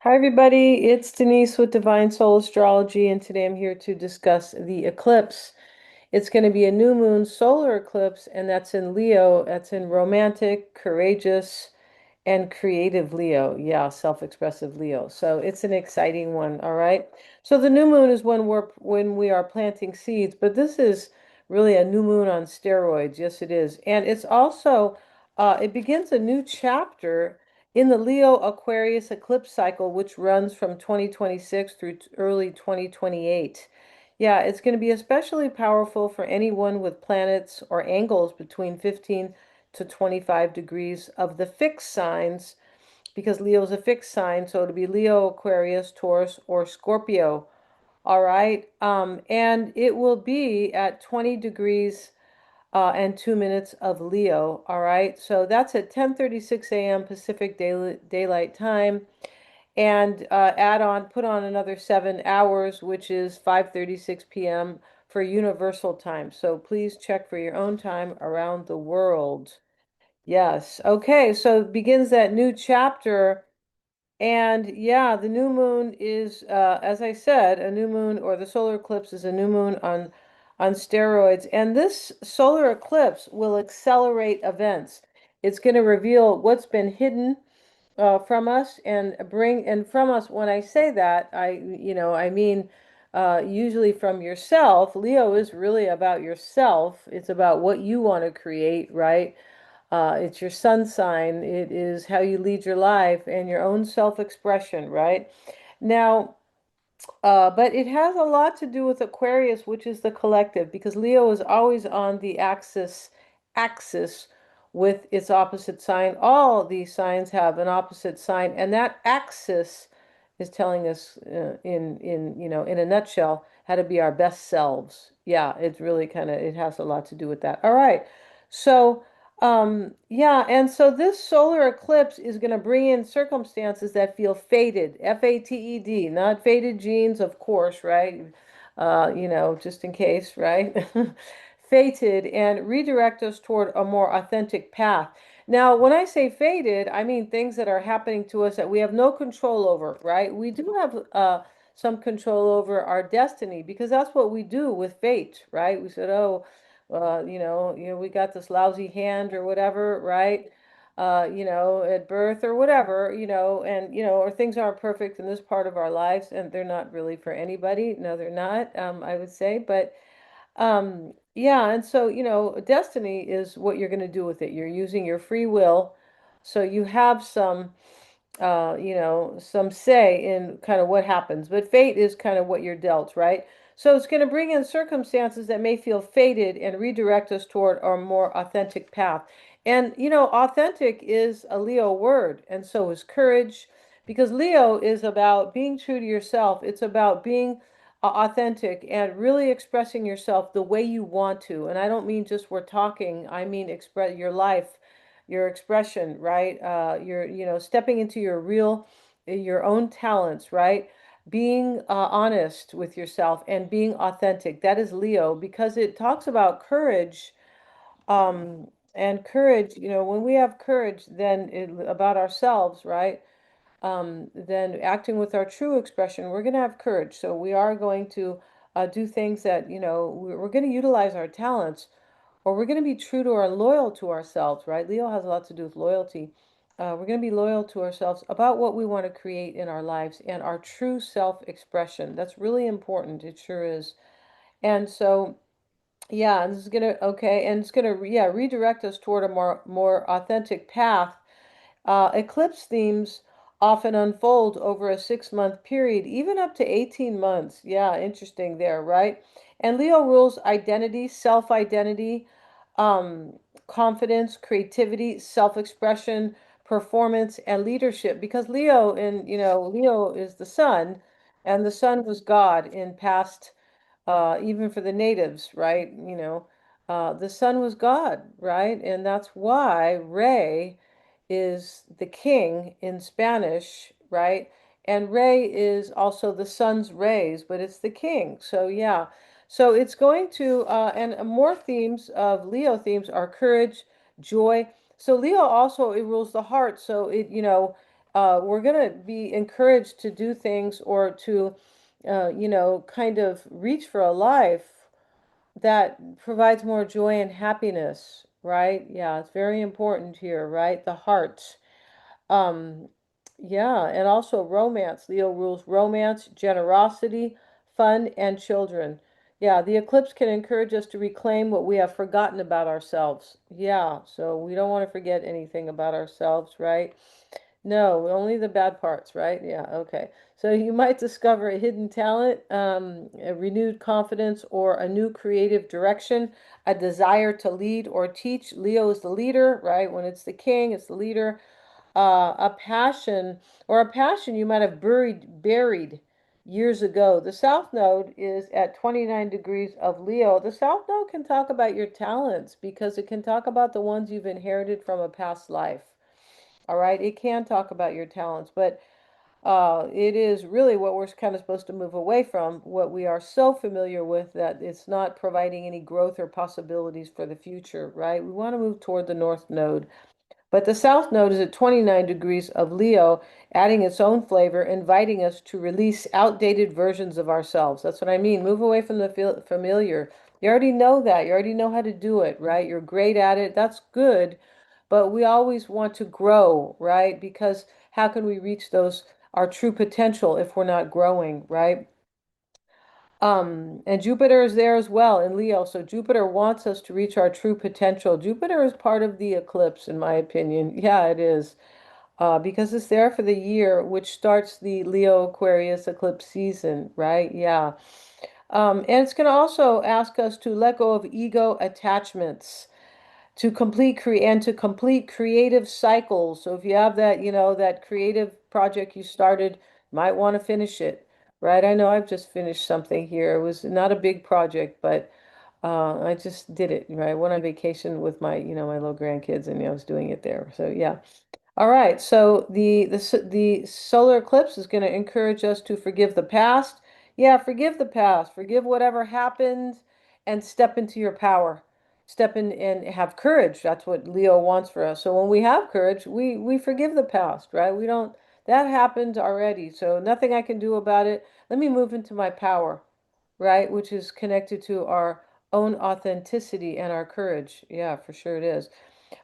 Hi, everybody. It's Denise with Divine Soul Astrology, and today I'm here to discuss the eclipse. It's going to be a new moon solar eclipse, and that's in Leo. That's in romantic, courageous, and creative Leo. Yeah, self-expressive Leo. So it's an exciting one, all right? So the new moon is when we are planting seeds, but this is really a new moon on steroids. Yes, it is. And it's also it begins a new chapter in the Leo Aquarius eclipse cycle, which runs from 2026 through early 2028. Yeah, it's going to be especially powerful for anyone with planets or angles between 15 to 25 degrees of the fixed signs, because Leo is a fixed sign. So it'll be Leo, Aquarius, Taurus, or Scorpio. All right. And it will be at 20 degrees and 2 minutes of Leo. All right. So that's at 10:36 a.m. Pacific Daylight Time. And put on another 7 hours, which is 5:36 p.m. for Universal Time. So please check for your own time around the world. Yes. Okay. So begins that new chapter. And yeah, the new moon is, as I said, a new moon, or the solar eclipse is a new moon on steroids. And this solar eclipse will accelerate events. It's going to reveal what's been hidden from us and from us. When I say that, I mean usually from yourself. Leo is really about yourself. It's about what you want to create, right? It's your sun sign. It is how you lead your life and your own self-expression, right? Now, but it has a lot to do with Aquarius, which is the collective, because Leo is always on the axis with its opposite sign. All these signs have an opposite sign, and that axis is telling us in a nutshell how to be our best selves. Yeah, it's really it has a lot to do with that. All right. So yeah, and so this solar eclipse is going to bring in circumstances that feel fated, Fated, not faded genes, of course, right? Just in case, right? Fated, and redirect us toward a more authentic path. Now, when I say fated, I mean things that are happening to us that we have no control over, right? We do have some control over our destiny, because that's what we do with fate, right? We said, oh, we got this lousy hand or whatever, right? At birth or whatever, or things aren't perfect in this part of our lives, and they're not really for anybody. No, they're not, I would say. But yeah, and so, destiny is what you're going to do with it. You're using your free will. So you have some say in kind of what happens, but fate is kind of what you're dealt, right? So it's going to bring in circumstances that may feel fated and redirect us toward our more authentic path. And, authentic is a Leo word, and so is courage, because Leo is about being true to yourself. It's about being authentic and really expressing yourself the way you want to. And I don't mean just we're talking, I mean express your life, your expression, right? Stepping into your own talents, right? Being honest with yourself and being authentic. That is Leo, because it talks about courage. And courage, when we have courage, then about ourselves, right? Then acting with our true expression, we're going to have courage. So we are going to do things that, we're going to utilize our talents, or we're going to be true to our loyal to ourselves, right? Leo has a lot to do with loyalty. We're going to be loyal to ourselves about what we want to create in our lives and our true self-expression. That's really important. It sure is. And so, yeah, and this is gonna okay, and it's gonna yeah redirect us toward a more authentic path. Eclipse themes often unfold over a 6-month period, even up to 18 months. Yeah, interesting there, right? And Leo rules identity, self-identity, um, confidence, creativity, self-expression, performance, and leadership. Because Leo is the sun, and the sun was God in past, even for the natives, right? The sun was God, right? And that's why Re is the king in Spanish, right? And Re is also the sun's rays, but it's the king. So yeah. So it's going to, and more themes of Leo themes are courage, joy. So Leo also, it rules the heart. So we're going to be encouraged to do things or to, kind of reach for a life that provides more joy and happiness, right? Yeah, it's very important here, right? The heart. Um, yeah, and also romance. Leo rules romance, generosity, fun, and children. Yeah, the eclipse can encourage us to reclaim what we have forgotten about ourselves. Yeah, so we don't want to forget anything about ourselves, right? No, only the bad parts, right? Yeah, okay. So you might discover a hidden talent, a renewed confidence, or a new creative direction, a desire to lead or teach. Leo is the leader, right? When it's the king, it's the leader. A passion or a passion you might have buried years ago. The South Node is at 29 degrees of Leo. The South Node can talk about your talents because it can talk about the ones you've inherited from a past life. All right, it can talk about your talents, but it is really what we're kind of supposed to move away from, what we are so familiar with that it's not providing any growth or possibilities for the future, right? We want to move toward the North Node. But the South Node is at 29 degrees of Leo, adding its own flavor, inviting us to release outdated versions of ourselves. That's what I mean. Move away from the familiar. You already know that. You already know how to do it, right? You're great at it. That's good. But we always want to grow, right? Because how can we reach our true potential if we're not growing, right? And Jupiter is there as well in Leo. So Jupiter wants us to reach our true potential. Jupiter is part of the eclipse, in my opinion. Yeah, it is. Because it's there for the year, which starts the Leo Aquarius eclipse season, right? Yeah. And it's going to also ask us to let go of ego attachments and to complete creative cycles. So if you have that, that creative project you started, might want to finish it, right? I know I've just finished something here. It was not a big project, but I just did it, right? I went on vacation with my little grandkids, and I was doing it there. So yeah. All right, so the solar eclipse is going to encourage us to forgive the past. Yeah, forgive the past, forgive whatever happened, and step into your power. Step in and have courage. That's what Leo wants for us. So when we have courage, we forgive the past, right? We don't. That happened already, so nothing I can do about it. Let me move into my power, right? Which is connected to our own authenticity and our courage. Yeah, for sure it is.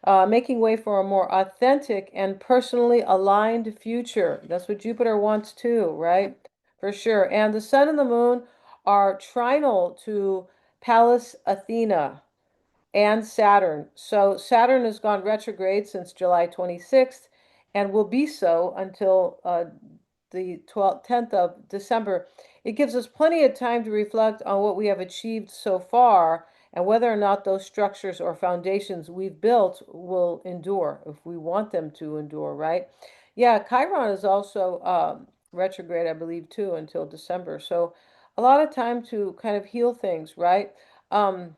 Making way for a more authentic and personally aligned future. That's what Jupiter wants too, right? For sure. And the sun and the moon are trinal to Pallas Athena and Saturn. So Saturn has gone retrograde since July 26th and will be so until the 10th of December. It gives us plenty of time to reflect on what we have achieved so far and whether or not those structures or foundations we've built will endure, if we want them to endure, right? Yeah, Chiron is also retrograde, I believe, too, until December. So a lot of time to kind of heal things, right? Um,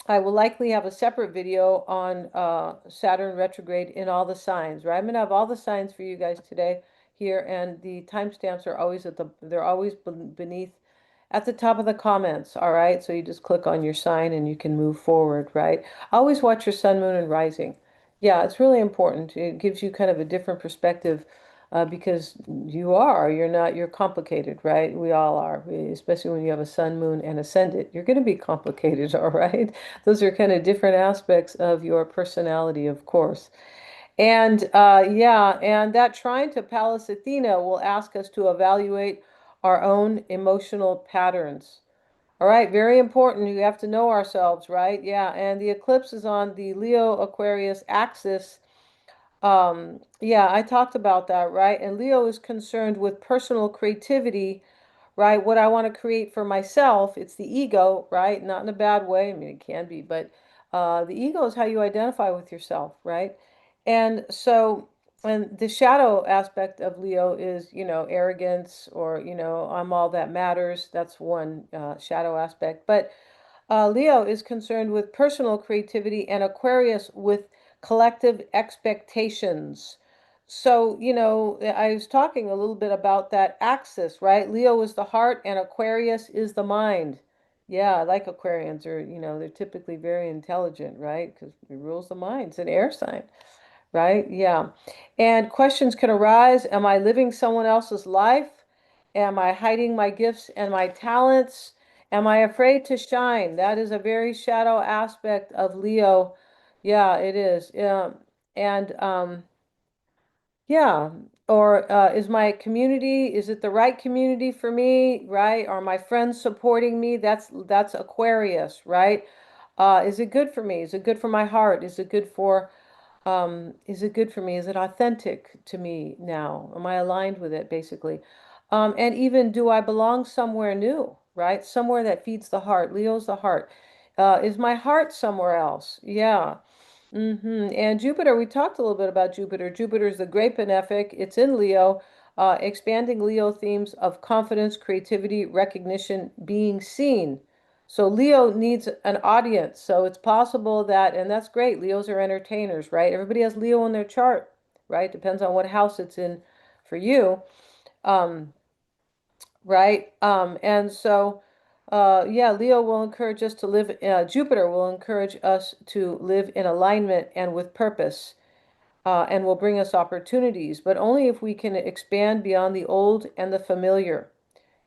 I will likely have a separate video on Saturn retrograde in all the signs, right? I'm gonna have all the signs for you guys today here, and the timestamps are always they're always beneath at the top of the comments, all right? So you just click on your sign and you can move forward, right? Always watch your sun, moon, and rising. Yeah, it's really important. It gives you kind of a different perspective because you're complicated, right? We all are, especially when you have a sun, moon, and ascendant. You're going to be complicated, all right? Those are kind of different aspects of your personality, of course. And yeah, and that trine to Pallas Athena will ask us to evaluate our own emotional patterns. All right, very important. You have to know ourselves, right? Yeah, and the eclipse is on the Leo Aquarius axis. Yeah, I talked about that, right? And Leo is concerned with personal creativity, right? What I want to create for myself. It's the ego, right? Not in a bad way. I mean, it can be, but the ego is how you identify with yourself, right? And so, and the shadow aspect of Leo is, arrogance or, I'm all that matters. That's one shadow aspect. But Leo is concerned with personal creativity and Aquarius with collective expectations. So, I was talking a little bit about that axis, right? Leo is the heart and Aquarius is the mind. Yeah, I like Aquarians are, they're typically very intelligent, right? Because it rules the mind. It's an air sign, right? Yeah. And questions can arise. Am I living someone else's life? Am I hiding my gifts and my talents? Am I afraid to shine? That is a very shadow aspect of Leo. Yeah, it is. Yeah. And yeah. Or is my community, is it the right community for me, right? Are my friends supporting me? That's Aquarius, right? Is it good for me? Is it good for my heart? Is it good for me? Is it authentic to me now? Am I aligned with it, basically? And even do I belong somewhere new, right? Somewhere that feeds the heart. Leo's the heart. Is my heart somewhere else? Yeah. And Jupiter, we talked a little bit about Jupiter. Jupiter is the great benefic. It's in Leo, expanding Leo themes of confidence, creativity, recognition, being seen. So Leo needs an audience. So it's possible that, and that's great. Leos are entertainers, right? Everybody has Leo in their chart, right? Depends on what house it's in for you. Um, right? And so, yeah, Leo will encourage us to live, Jupiter will encourage us to live in alignment and with purpose, and will bring us opportunities, but only if we can expand beyond the old and the familiar.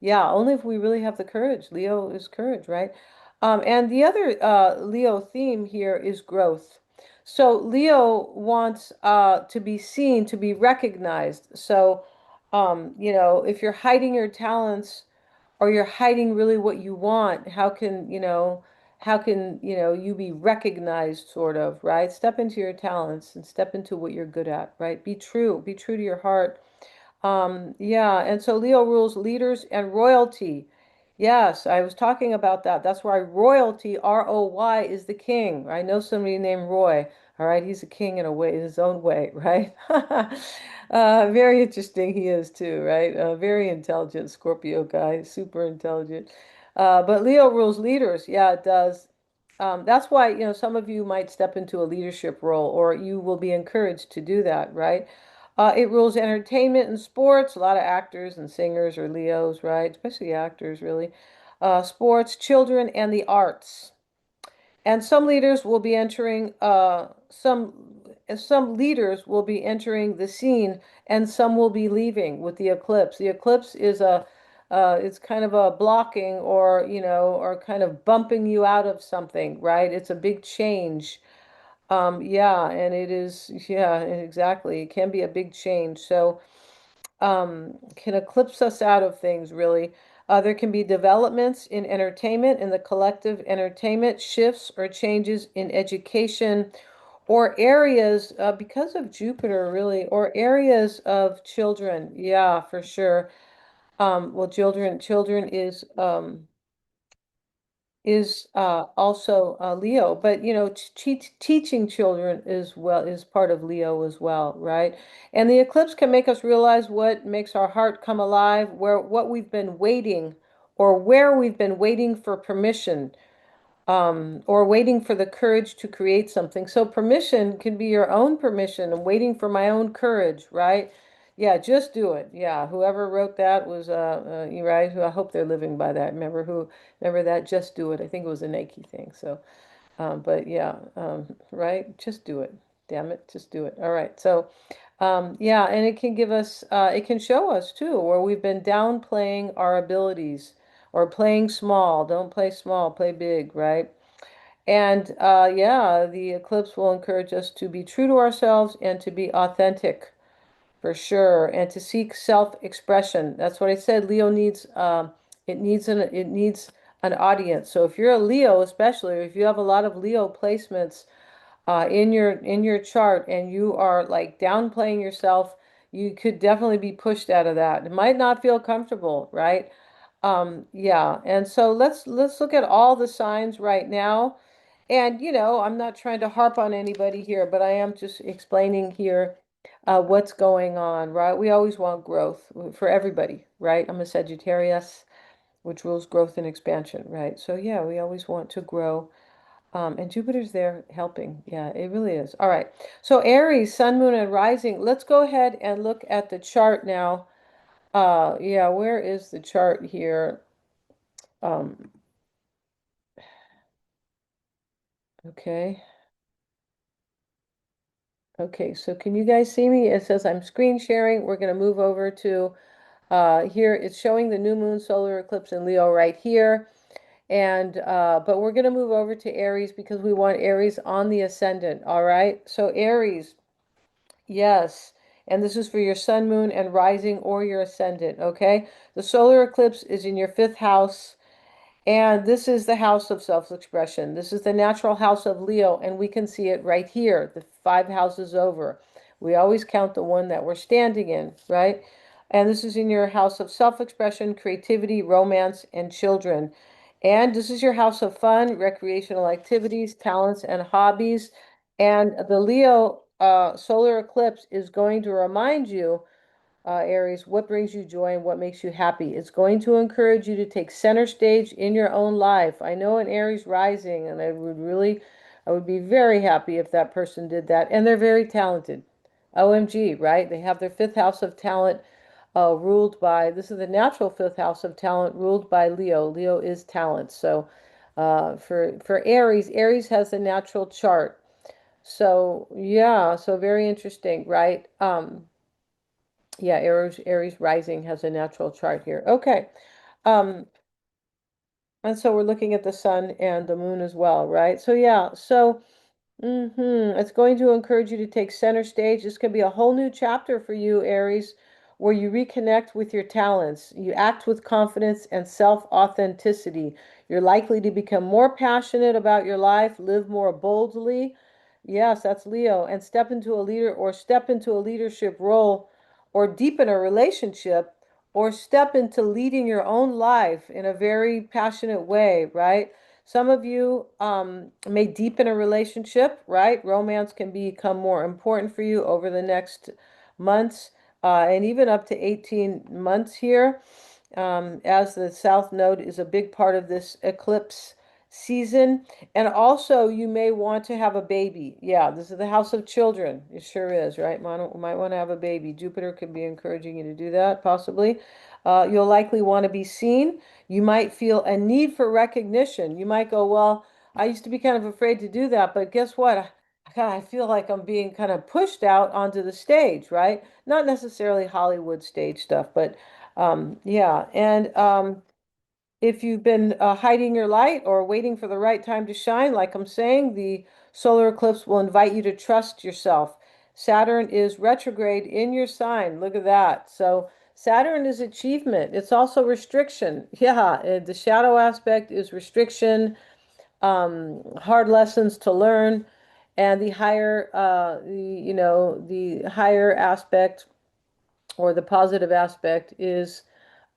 Yeah, only if we really have the courage. Leo is courage, right? And the other Leo theme here is growth. So Leo wants to be seen, to be recognized. So, if you're hiding your talents or you're hiding really what you want, how can you be recognized, sort of, right? Step into your talents and step into what you're good at, right? Be true to your heart. Yeah, and so Leo rules leaders and royalty. Yes, I was talking about that. That's why royalty, ROY, is the king. I know somebody named Roy. All right, he's a king in a way, in his own way, right? Very interesting he is too, right? Very intelligent Scorpio guy, super intelligent. But Leo rules leaders. Yeah, it does. That's why, some of you might step into a leadership role, or you will be encouraged to do that, right? It rules entertainment and sports. A lot of actors and singers are Leos, right? Especially actors, really. Sports, children, and the arts. And some leaders will be entering, some leaders will be entering the scene, and some will be leaving with the eclipse. The eclipse is it's kind of a blocking, or kind of bumping you out of something, right? It's a big change. Yeah, and it is, yeah, exactly. It can be a big change. So, can eclipse us out of things, really. There can be developments in entertainment, in the collective entertainment, shifts or changes in education, or areas, because of Jupiter, really, or areas of children. Yeah, for sure. Well, children is also Leo, but teaching children is part of Leo as well, right? And the eclipse can make us realize what makes our heart come alive, what we've been waiting, or where we've been waiting for permission, or waiting for the courage to create something. So permission can be your own permission. I'm waiting for my own courage, right? Yeah, just do it. Yeah, whoever wrote that was you right. I hope they're living by that. Remember that? Just do it. I think it was a Nike thing. So, but yeah, right. Just do it. Damn it, just do it. All right. So, yeah, and it can give us, it can show us too, where we've been downplaying our abilities or playing small. Don't play small, play big, right? And yeah, the eclipse will encourage us to be true to ourselves and to be authentic, for sure, and to seek self-expression. That's what I said. Leo needs it needs an audience. So if you're a Leo, especially, or if you have a lot of Leo placements in your chart, and you are like downplaying yourself, you could definitely be pushed out of that. It might not feel comfortable, right? Yeah, and so let's look at all the signs right now. And I'm not trying to harp on anybody here, but I am just explaining here what's going on, right? We always want growth for everybody, right? I'm a Sagittarius, which rules growth and expansion, right? So yeah, we always want to grow. And Jupiter's there helping. Yeah, it really is. All right. So Aries, Sun, Moon, and Rising. Let's go ahead and look at the chart now. Yeah, where is the chart here? Um, okay. Okay, so can you guys see me? It says I'm screen sharing. We're going to move over to here. It's showing the new moon solar eclipse in Leo right here. And but we're going to move over to Aries because we want Aries on the ascendant. All right. So Aries, yes. And this is for your sun, moon, and rising or your ascendant. Okay. The solar eclipse is in your fifth house. And this is the house of self-expression. This is the natural house of Leo, and we can see it right here, the five houses over. We always count the one that we're standing in, right? And this is in your house of self-expression, creativity, romance, and children. And this is your house of fun, recreational activities, talents, and hobbies. And the Leo solar eclipse is going to remind you Aries, what brings you joy and what makes you happy? It's going to encourage you to take center stage in your own life. I know an Aries rising, and I would be very happy if that person did that. And they're very talented. OMG, right? They have their fifth house of talent ruled by, this is the natural fifth house of talent ruled by Leo. Leo is talent. So for Aries, Aries has a natural chart. So yeah, so very interesting, right? Yeah, Aries rising has a natural chart here. Okay. Um, and so we're looking at the sun and the moon as well, right? So yeah, so it's going to encourage you to take center stage. This could be a whole new chapter for you, Aries, where you reconnect with your talents. You act with confidence and self-authenticity. You're likely to become more passionate about your life, live more boldly. Yes, that's Leo, and step into a leadership role or deepen a relationship or step into leading your own life in a very passionate way, right? Some of you may deepen a relationship, right? Romance can become more important for you over the next months and even up to 18 months here, as the South Node is a big part of this eclipse season. And also, you may want to have a baby. Yeah, this is the house of children. It sure is, right? Might want to have a baby. Jupiter could be encouraging you to do that, possibly. You'll likely want to be seen. You might feel a need for recognition. You might go, well, I used to be kind of afraid to do that, but guess what? I feel like I'm being kind of pushed out onto the stage, right? Not necessarily Hollywood stage stuff, but yeah. And if you've been hiding your light or waiting for the right time to shine, like I'm saying, the solar eclipse will invite you to trust yourself. Saturn is retrograde in your sign. Look at that. So Saturn is achievement. It's also restriction. Yeah, the shadow aspect is restriction, hard lessons to learn, and the higher aspect or the positive aspect is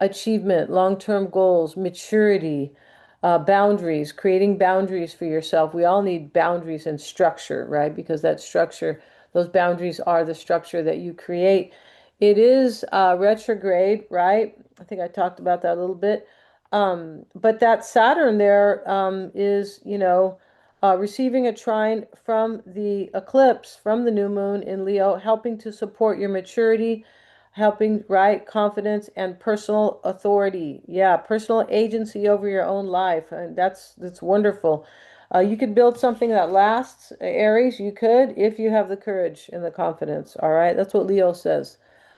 achievement, long-term goals, maturity, boundaries, creating boundaries for yourself. We all need boundaries and structure, right? Because that structure, those boundaries are the structure that you create. It is retrograde, right? I think I talked about that a little bit. But that Saturn there is, receiving a trine from the eclipse, from the new moon in Leo, helping to support your maturity, helping, right, confidence and personal authority. Yeah, personal agency over your own life. And that's wonderful. You could build something that lasts, Aries. You could if you have the courage and the confidence. All right, that's what Leo says.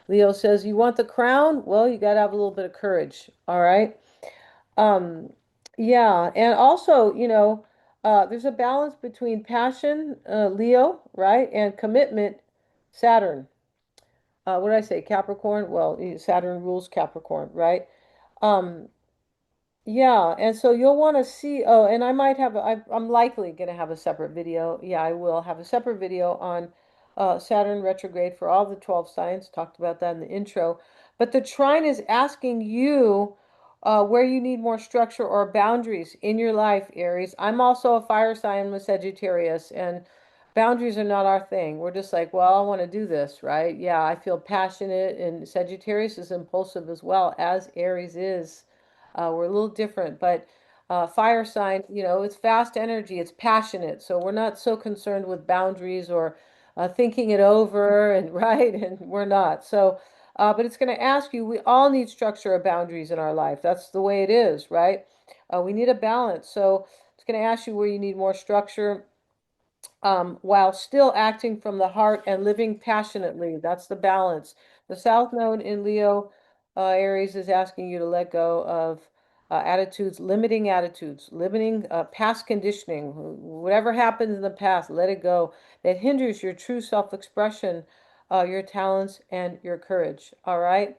Leo says you want the crown? Well, you got to have a little bit of courage. All right. Um, yeah, and also, there's a balance between passion, Leo, right, and commitment, Saturn. What did I say? Capricorn? Well, Saturn rules Capricorn, right? Um, yeah, and so you'll want to see, oh, and I might have, I'm likely going to have a separate video. Yeah, I will have a separate video on Saturn retrograde for all the 12 signs. Talked about that in the intro. But the trine is asking you where you need more structure or boundaries in your life, Aries. I'm also a fire sign with Sagittarius, and boundaries are not our thing. We're just like, well, I want to do this, right? Yeah, I feel passionate, and Sagittarius is impulsive as well, as Aries is. We're a little different, but fire sign, it's fast energy, it's passionate. So we're not so concerned with boundaries or thinking it over and right, and we're not. So, but it's going to ask you, we all need structure or boundaries in our life. That's the way it is, right? We need a balance. So it's going to ask you where you need more structure while still acting from the heart and living passionately. That's the balance. The South Node in Leo, Aries is asking you to let go of attitudes, limiting past conditioning. Whatever happened in the past, let it go. That hinders your true self-expression, your talents, and your courage. All right.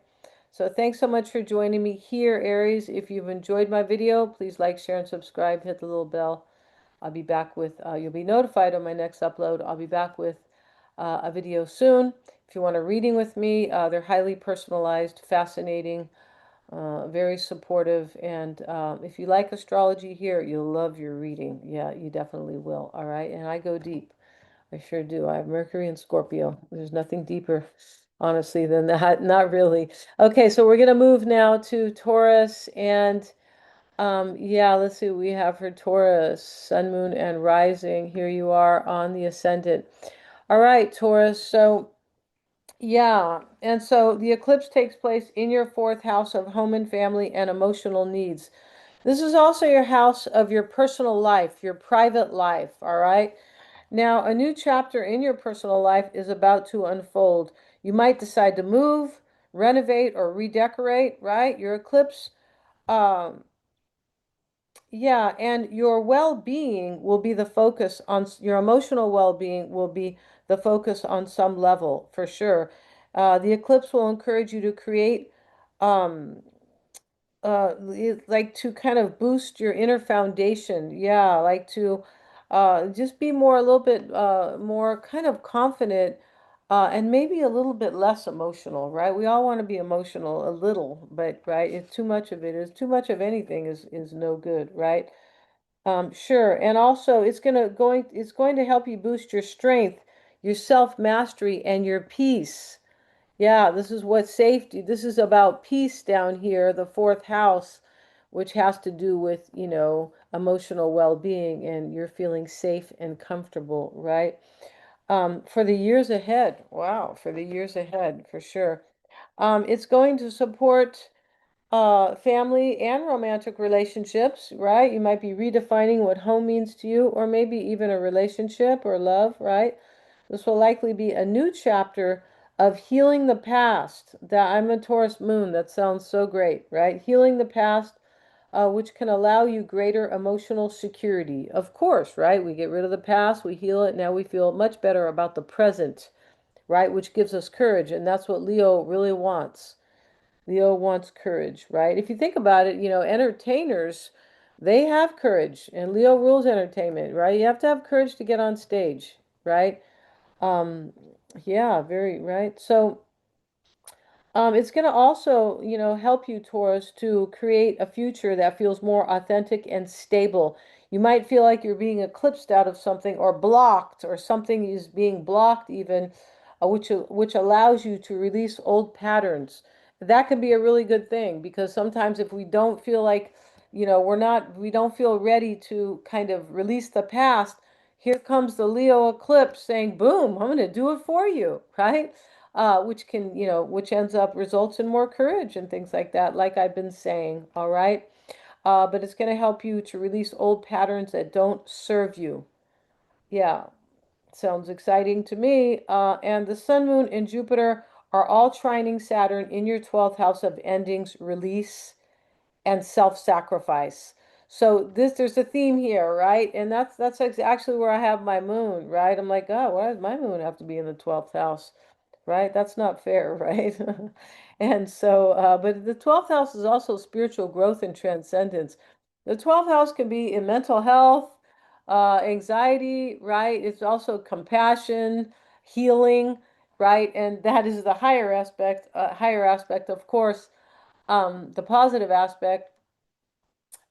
So thanks so much for joining me here, Aries. If you've enjoyed my video, please like, share, and subscribe. Hit the little bell. I'll be back with, you'll be notified on my next upload. I'll be back with a video soon. If you want a reading with me, they're highly personalized, fascinating, very supportive. And if you like astrology here, you'll love your reading. Yeah, you definitely will. All right. And I go deep. I sure do. I have Mercury and Scorpio. There's nothing deeper, honestly, than that. Not really. Okay, so we're going to move now to Taurus and yeah, let's see what we have for Taurus, Sun, Moon, and Rising. Here you are on the Ascendant. All right, Taurus. So, yeah, and so the eclipse takes place in your fourth house of home and family and emotional needs. This is also your house of your personal life, your private life. All right. Now, a new chapter in your personal life is about to unfold. You might decide to move, renovate, or redecorate, right? Your eclipse. Um, Yeah, and your well-being will be the focus on your emotional well-being will be the focus on some level for sure. The eclipse will encourage you to create um, like to kind of boost your inner foundation. Yeah, like to just be more a little bit more kind of confident and maybe a little bit less emotional, right? We all want to be emotional a little, but right, if too much of it is too much of anything is no good, right? Sure. And also it's going to help you boost your strength, your self-mastery, and your peace. Yeah, this is what safety, this is about peace down here, the fourth house, which has to do with, emotional well-being and you're feeling safe and comfortable, right? For the years ahead. Wow, for the years ahead, for sure. It's going to support family and romantic relationships, right? You might be redefining what home means to you, or maybe even a relationship or love, right? This will likely be a new chapter of healing the past. That I'm a Taurus moon. That sounds so great, right? Healing the past, which can allow you greater emotional security. Of course, right? We get rid of the past, we heal it. Now we feel much better about the present, right? Which gives us courage, and that's what Leo really wants. Leo wants courage, right? If you think about it, entertainers, they have courage, and Leo rules entertainment, right? You have to have courage to get on stage, right? Um, yeah, very right. So, it's going to also, help you, Taurus, to create a future that feels more authentic and stable. You might feel like you're being eclipsed out of something or blocked, or something is being blocked even, which allows you to release old patterns. That can be a really good thing because sometimes if we don't feel like, we don't feel ready to kind of release the past, here comes the Leo eclipse saying, boom, I'm going to do it for you, right? Which can, which ends up results in more courage and things like that, like I've been saying, all right? But it's going to help you to release old patterns that don't serve you. Yeah, sounds exciting to me. And the Sun, Moon, and Jupiter are all trining Saturn in your 12th house of endings, release, and self-sacrifice. So there's a theme here, right? And that's actually where I have my moon, right? I'm like, oh, why does my moon have to be in the 12th house? Right? That's not fair, right? And so, but the 12th house is also spiritual growth and transcendence. The 12th house can be in mental health, anxiety, right? It's also compassion, healing, right? And that is the higher aspect, of course, the positive aspect.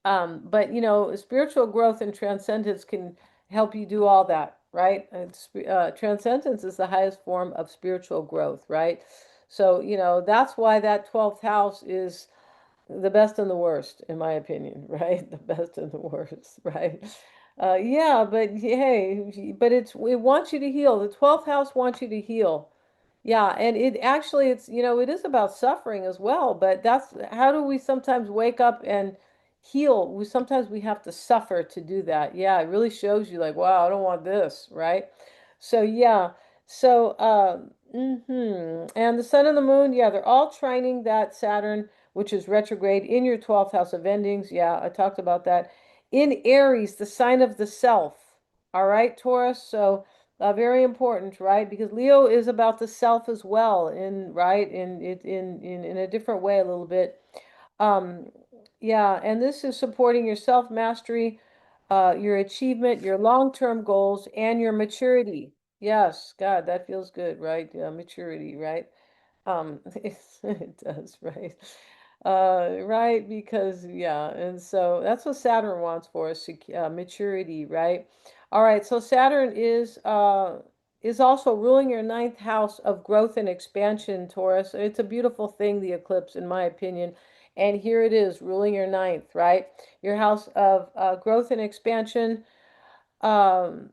But spiritual growth and transcendence can help you do all that, right? Transcendence is the highest form of spiritual growth, right? So, that's why that 12th house is the best and the worst, in my opinion, right? The best and the worst, right? Yeah, but hey, but it wants you to heal. The 12th house wants you to heal. Yeah, and it actually it is about suffering as well, but that's how do we sometimes wake up and heal. Sometimes we have to suffer to do that. Yeah, it really shows you like, wow, I don't want this, right? So yeah. So and the sun and the moon, yeah, they're all trining that Saturn, which is retrograde in your 12th house of endings. Yeah, I talked about that. In Aries, the sign of the self. All right, Taurus. So very important, right? Because Leo is about the self as well, in right in a different way a little bit. Um, yeah, and this is supporting your self-mastery, your achievement, your long-term goals, and your maturity. Yes, God, that feels good, right? Yeah, maturity, right? It does, right? Right, because yeah, and so that's what Saturn wants for us, maturity, right? All right, so Saturn is also ruling your ninth house of growth and expansion, Taurus. It's a beautiful thing, the eclipse, in my opinion. And here it is, ruling your ninth, right? Your house of growth and expansion. Um,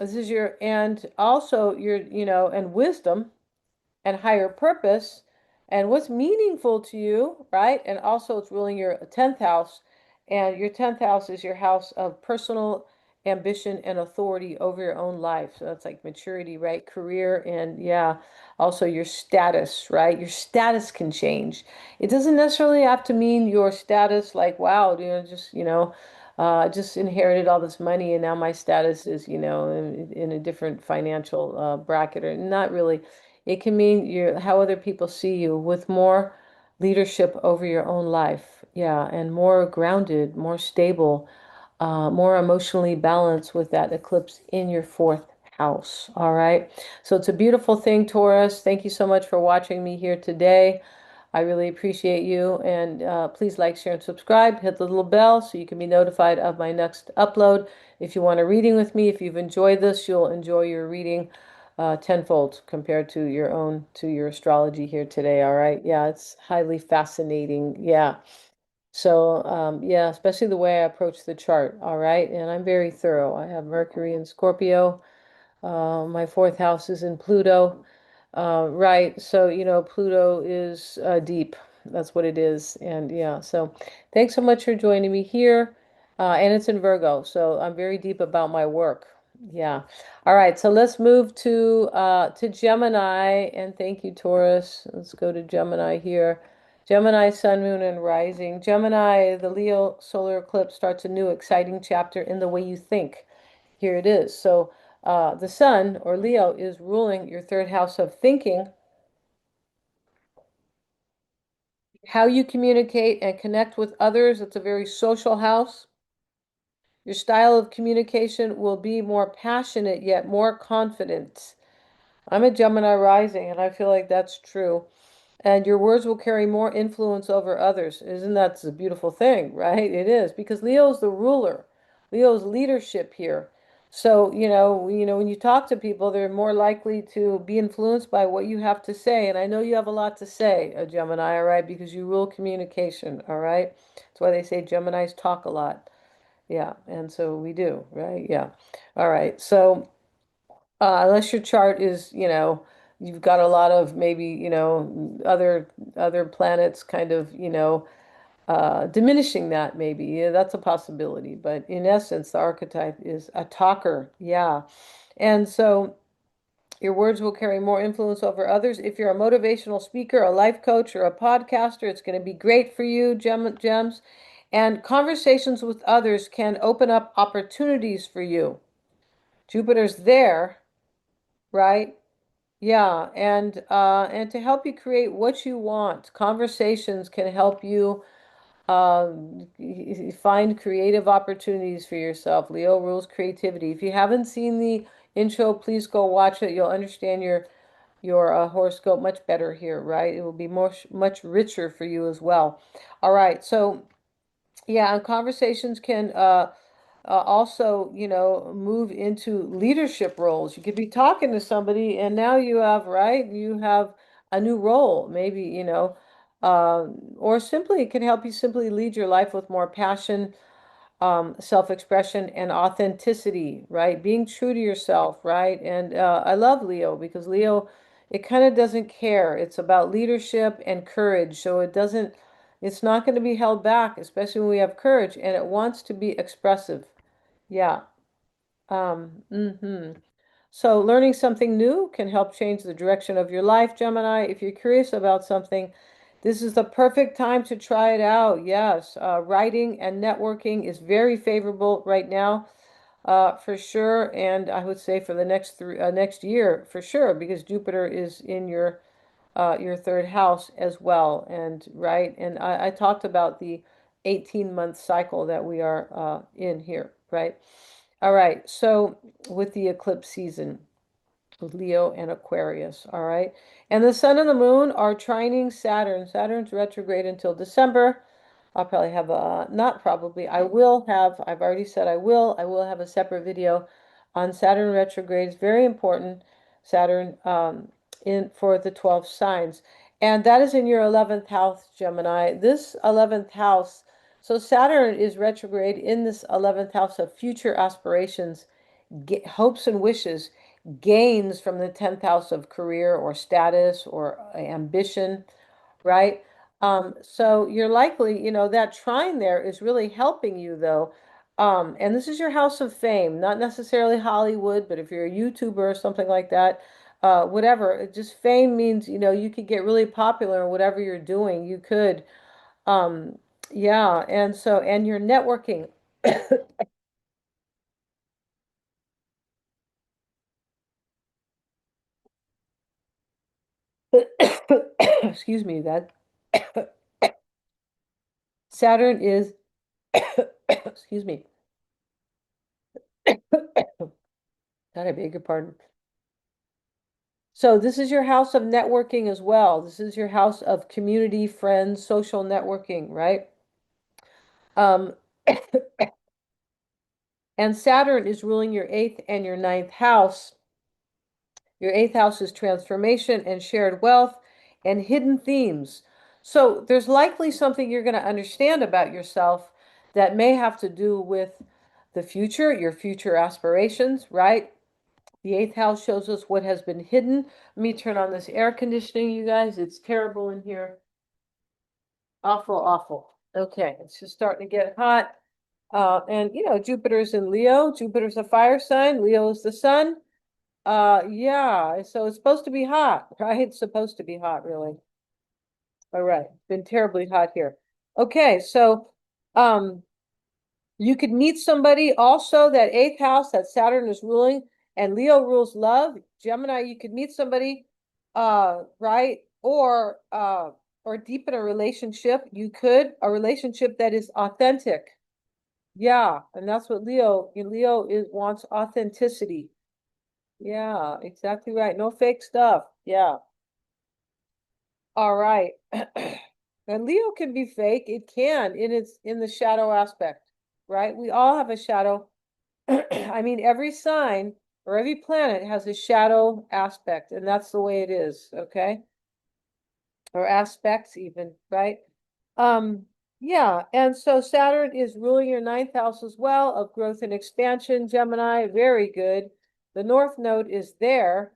this is your, and also your, and wisdom and higher purpose and what's meaningful to you, right? And also it's ruling your 10th house, and your 10th house is your house of personal ambition and authority over your own life. So that's like maturity, right? Career, and yeah, also your status, right? Your status can change. It doesn't necessarily have to mean your status like, wow, just inherited all this money and now my status is, in a different financial bracket, or not really. It can mean how other people see you with more leadership over your own life. Yeah, and more grounded, more stable, more emotionally balanced with that eclipse in your fourth house. All right. So it's a beautiful thing, Taurus. Thank you so much for watching me here today. I really appreciate you. And please like, share, and subscribe. Hit the little bell so you can be notified of my next upload. If you want a reading with me, if you've enjoyed this, you'll enjoy your reading tenfold compared to your astrology here today. All right. Yeah, it's highly fascinating. Yeah. So, yeah, especially the way I approach the chart. All right. And I'm very thorough. I have Mercury in Scorpio. My fourth house is in Pluto. Right. So, Pluto is deep. That's what it is. And yeah, so thanks so much for joining me here. And it's in Virgo. So I'm very deep about my work. Yeah. All right. So let's move to Gemini. And thank you, Taurus. Let's go to Gemini here. Gemini, Sun, Moon, and Rising. Gemini, the Leo solar eclipse starts a new exciting chapter in the way you think. Here it is. So the sun, or Leo, is ruling your third house of thinking, how you communicate and connect with others. It's a very social house. Your style of communication will be more passionate yet more confident. I'm a Gemini rising, and I feel like that's true. And your words will carry more influence over others. Isn't that a beautiful thing, right? It is, because Leo's the ruler. Leo's leadership here. So, when you talk to people, they're more likely to be influenced by what you have to say. And I know you have a lot to say, a Gemini, all right, because you rule communication, all right? That's why they say Geminis talk a lot. Yeah, and so we do, right? Yeah. All right. So, unless your chart is, you've got a lot of maybe, other planets kind of, diminishing that maybe. Yeah, that's a possibility. But in essence, the archetype is a talker. Yeah. And so your words will carry more influence over others. If you're a motivational speaker, a life coach, or a podcaster, it's going to be great for you, gems. And conversations with others can open up opportunities for you. Jupiter's there, right? Yeah, and to help you create what you want, conversations can help you find creative opportunities for yourself. Leo rules creativity. If you haven't seen the intro, please go watch it. You'll understand your horoscope much better here, right? It will be much richer for you as well. All right, so yeah, and conversations can also, move into leadership roles. You could be talking to somebody, and now right? You have a new role, maybe, or simply it can help you simply lead your life with more passion, self-expression, and authenticity, right? Being true to yourself, right? And I love Leo because Leo, it kind of doesn't care. It's about leadership and courage. So It's not going to be held back, especially when we have courage, and it wants to be expressive. Yeah. So learning something new can help change the direction of your life, Gemini. If you're curious about something, this is the perfect time to try it out. Yes, writing and networking is very favorable right now, for sure. And I would say for the next year, for sure, because Jupiter is in your third house as well. And right, and I talked about the 18-month cycle that we are in here, right? All right, so with the eclipse season with Leo and Aquarius, all right? And the sun and the moon are trining Saturn. Saturn's retrograde until December. I'll probably have a, not probably, I will have, I've already said I will have a separate video on Saturn retrograde. It's very important, Saturn in for the 12 signs. And that is in your 11th house, Gemini. This 11th house, so Saturn is retrograde in this 11th house of future aspirations, hopes and wishes, gains from the 10th house of career or status or ambition, right? So you're likely, that trine there is really helping you though. And this is your house of fame, not necessarily Hollywood, but if you're a YouTuber or something like that, whatever, just fame means, you could get really popular in whatever you're doing. You could, um, yeah. And you're networking. Excuse me, that Saturn is, excuse me, God, I beg your pardon. So this is your house of networking as well. This is your house of community, friends, social networking, right? Um, and Saturn is ruling your eighth and your ninth house. Your eighth house is transformation and shared wealth and hidden themes. So there's likely something you're going to understand about yourself that may have to do with the future, your future aspirations, right? The eighth house shows us what has been hidden. Let me turn on this air conditioning, you guys. It's terrible in here. Awful, awful. Okay, it's just starting to get hot. And Jupiter's in Leo. Jupiter's a fire sign. Leo is the sun. Yeah, so it's supposed to be hot, right? It's supposed to be hot, really. All right. Been terribly hot here. Okay, so um you could meet somebody also that eighth house that Saturn is ruling and Leo rules love. Gemini, you could meet somebody, right? Or deepen a relationship. You could, a relationship that is authentic. Yeah, and that's what Leo is wants authenticity. Yeah, exactly right. No fake stuff. Yeah. All right. And Leo can be fake. It can in the shadow aspect, right? We all have a shadow. I mean, every sign or every planet has a shadow aspect, and that's the way it is, okay? Or aspects even, right? Um, yeah, and so Saturn is ruling your ninth house as well of growth and expansion, Gemini, very good. The North Node is there,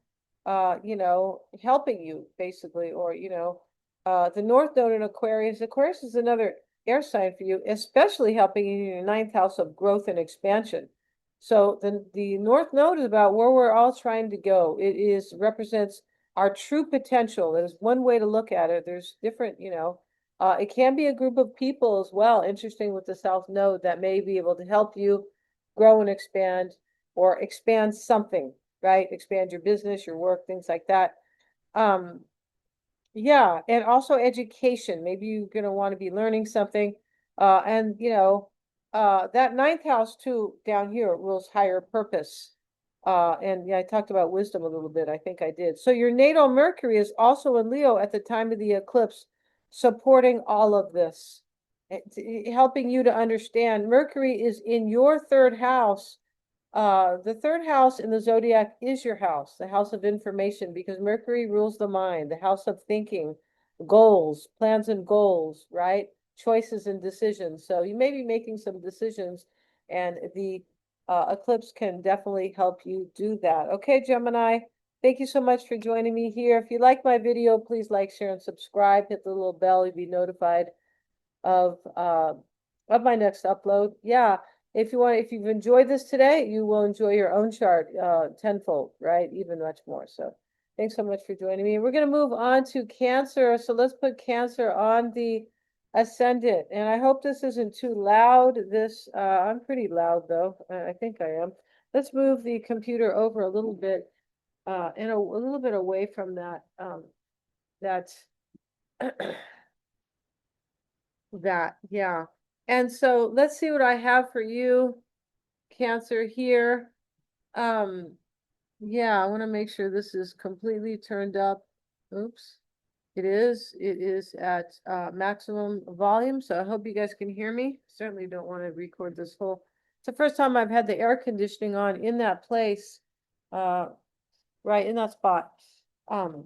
helping you basically, or the North Node in Aquarius. Aquarius is another air sign for you, especially helping you in your ninth house of growth and expansion. So the North Node is about where we're all trying to go. It is represents our true potential. That is one way to look at it. There's different, it can be a group of people as well, interesting with the South Node that may be able to help you grow and expand or expand something, right? Expand your business, your work, things like that. Um, yeah, and also education. Maybe you're going to want to be learning something. And that ninth house too down here rules higher purpose. And yeah, I talked about wisdom a little bit. I think I did. So your natal Mercury is also in Leo at the time of the eclipse, supporting all of this, helping you to understand. Mercury is in your third house. The third house in the zodiac is your house, the house of information, because Mercury rules the mind, the house of thinking, goals, plans and goals, right? Choices and decisions. So you may be making some decisions, and the eclipse can definitely help you do that. Okay, Gemini, thank you so much for joining me here. If you like my video, please like, share, and subscribe. Hit the little bell, you'll be notified of my next upload. Yeah, if you've enjoyed this today, you will enjoy your own chart tenfold, right? Even much more. So thanks so much for joining me. We're going to move on to Cancer. So let's put Cancer on the ascendant. And I hope this isn't too loud. I'm pretty loud though. I think I am. Let's move the computer over a little bit and a little bit away from that yeah. And so let's see what I have for you, Cancer here. Um, yeah, I want to make sure this is completely turned up. Oops. It is at maximum volume, so I hope you guys can hear me. Certainly don't want to record this whole. It's the first time I've had the air conditioning on in that place, right in that spot. Um,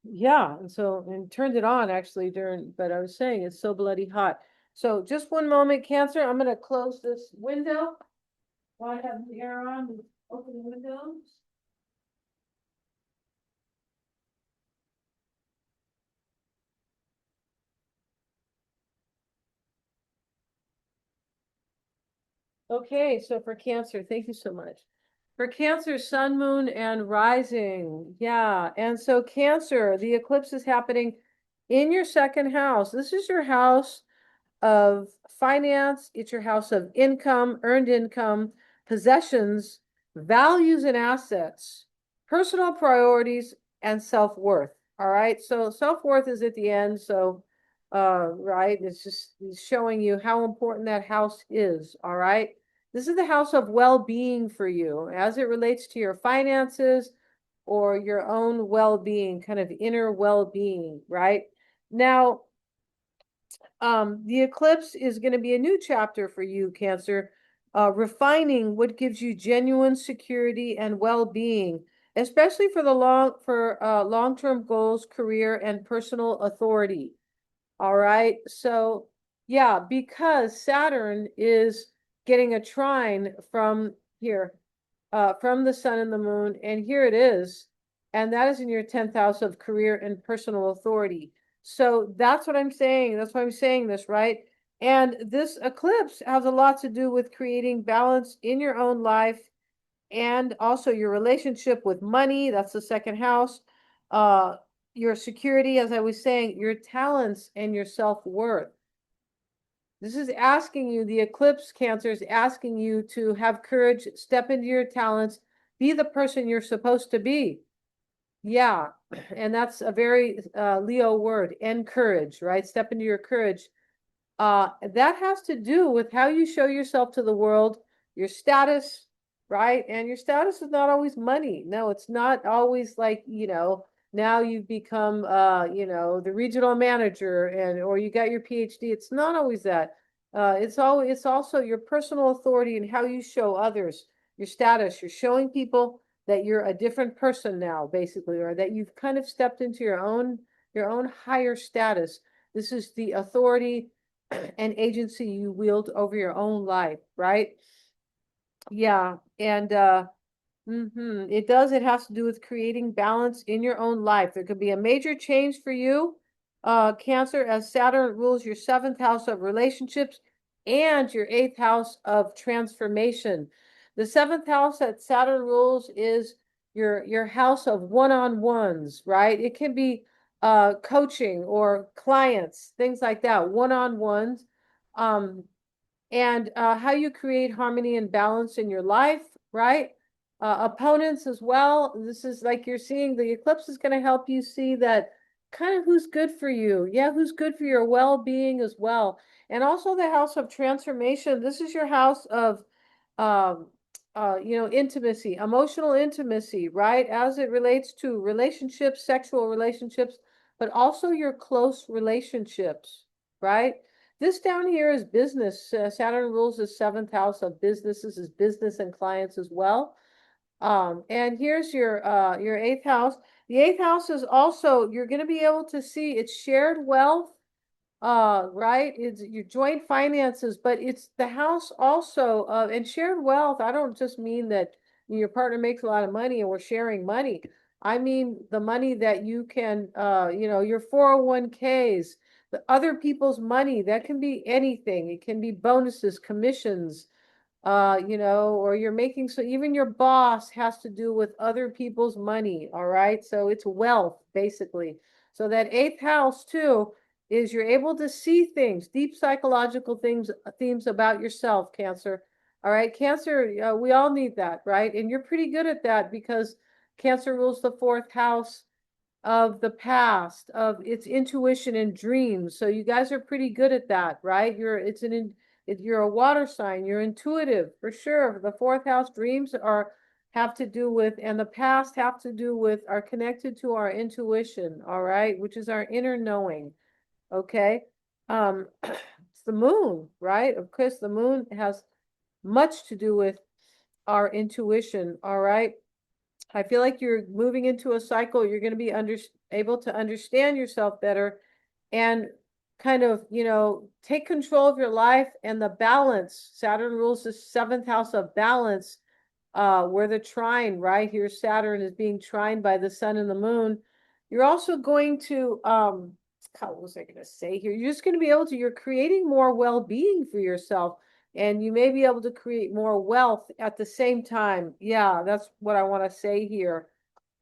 yeah, and turned it on actually but I was saying it's so bloody hot. So just one moment, Cancer. I'm gonna close this window while I have the air on. Open the windows. Okay, so for Cancer, thank you so much. For Cancer, Sun, Moon, and Rising. Yeah, and so Cancer, the eclipse is happening in your second house. This is your house of finance, it's your house of income, earned income, possessions, values and assets, personal priorities, and self-worth. All right. So self-worth is at the end. So right, it's showing you how important that house is. All right. This is the house of well-being for you as it relates to your finances or your own well-being, kind of inner well-being, right? Now, the eclipse is going to be a new chapter for you, Cancer, refining what gives you genuine security and well-being, especially for long-term goals, career, and personal authority. All right. So yeah, because Saturn is getting a trine from here, from the sun and the moon, and here it is, and that is in your 10th house of career and personal authority. So that's what I'm saying. That's why I'm saying this, right? And this eclipse has a lot to do with creating balance in your own life and also your relationship with money. That's the second house. Uh, your security, as I was saying, your talents and your self-worth. This is asking you, the eclipse, Cancer, is asking you to have courage, step into your talents, be the person you're supposed to be. Yeah, and that's a very Leo word, encourage, right? Step into your courage. That has to do with how you show yourself to the world, your status, right? And your status is not always money. No, it's not always like, now you've become, the regional manager or you got your PhD. It's not always that. It's also your personal authority and how you show others your status. You're showing people that you're a different person now, basically, or that you've kind of stepped into your own higher status. This is the authority and agency you wield over your own life, right? Yeah, and it has to do with creating balance in your own life. There could be a major change for you, Cancer, as Saturn rules your seventh house of relationships and your eighth house of transformation. The seventh house that Saturn rules is your house of one-on-ones, right? It can be coaching or clients, things like that, one-on-ones. Um, and how you create harmony and balance in your life, right? Opponents as well. This is like you're seeing the eclipse is going to help you see that kind of who's good for you. Yeah, who's good for your well-being as well. And also the house of transformation. This is your house of um, intimacy, emotional intimacy, right? As it relates to relationships, sexual relationships, but also your close relationships, right? This down here is business. Saturn rules the seventh house of businesses, is business and clients as well. And here's your eighth house. The eighth house is also, you're going to be able to see it's shared wealth, right? It's your joint finances, but it's the house also and shared wealth. I don't just mean that your partner makes a lot of money and we're sharing money. I mean the money that you can, your 401ks, the other people's money. That can be anything. It can be bonuses, commissions, or you're making, so even your boss has to do with other people's money, all right? So it's wealth, basically. So that eighth house too is you're able to see things, deep psychological things, themes about yourself, Cancer. All right, Cancer, we all need that, right? And you're pretty good at that because Cancer rules the fourth house of the past, of its intuition and dreams. So you guys are pretty good at that, right? You're a water sign. You're intuitive for sure. The fourth house dreams have to do with, and the past have to do with, are connected to our intuition, all right, which is our inner knowing. Okay. It's the moon, right? Of course, the moon has much to do with our intuition, all right? I feel like you're moving into a cycle. You're going to be able to understand yourself better and kind of, take control of your life and the balance. Saturn rules the seventh house of balance, where the trine, right? Here, Saturn is being trined by the sun and the moon. You're also going to, what was I going to say here? You're just going to be able to, you're creating more well-being for yourself, and you may be able to create more wealth at the same time. Yeah, that's what I want to say here.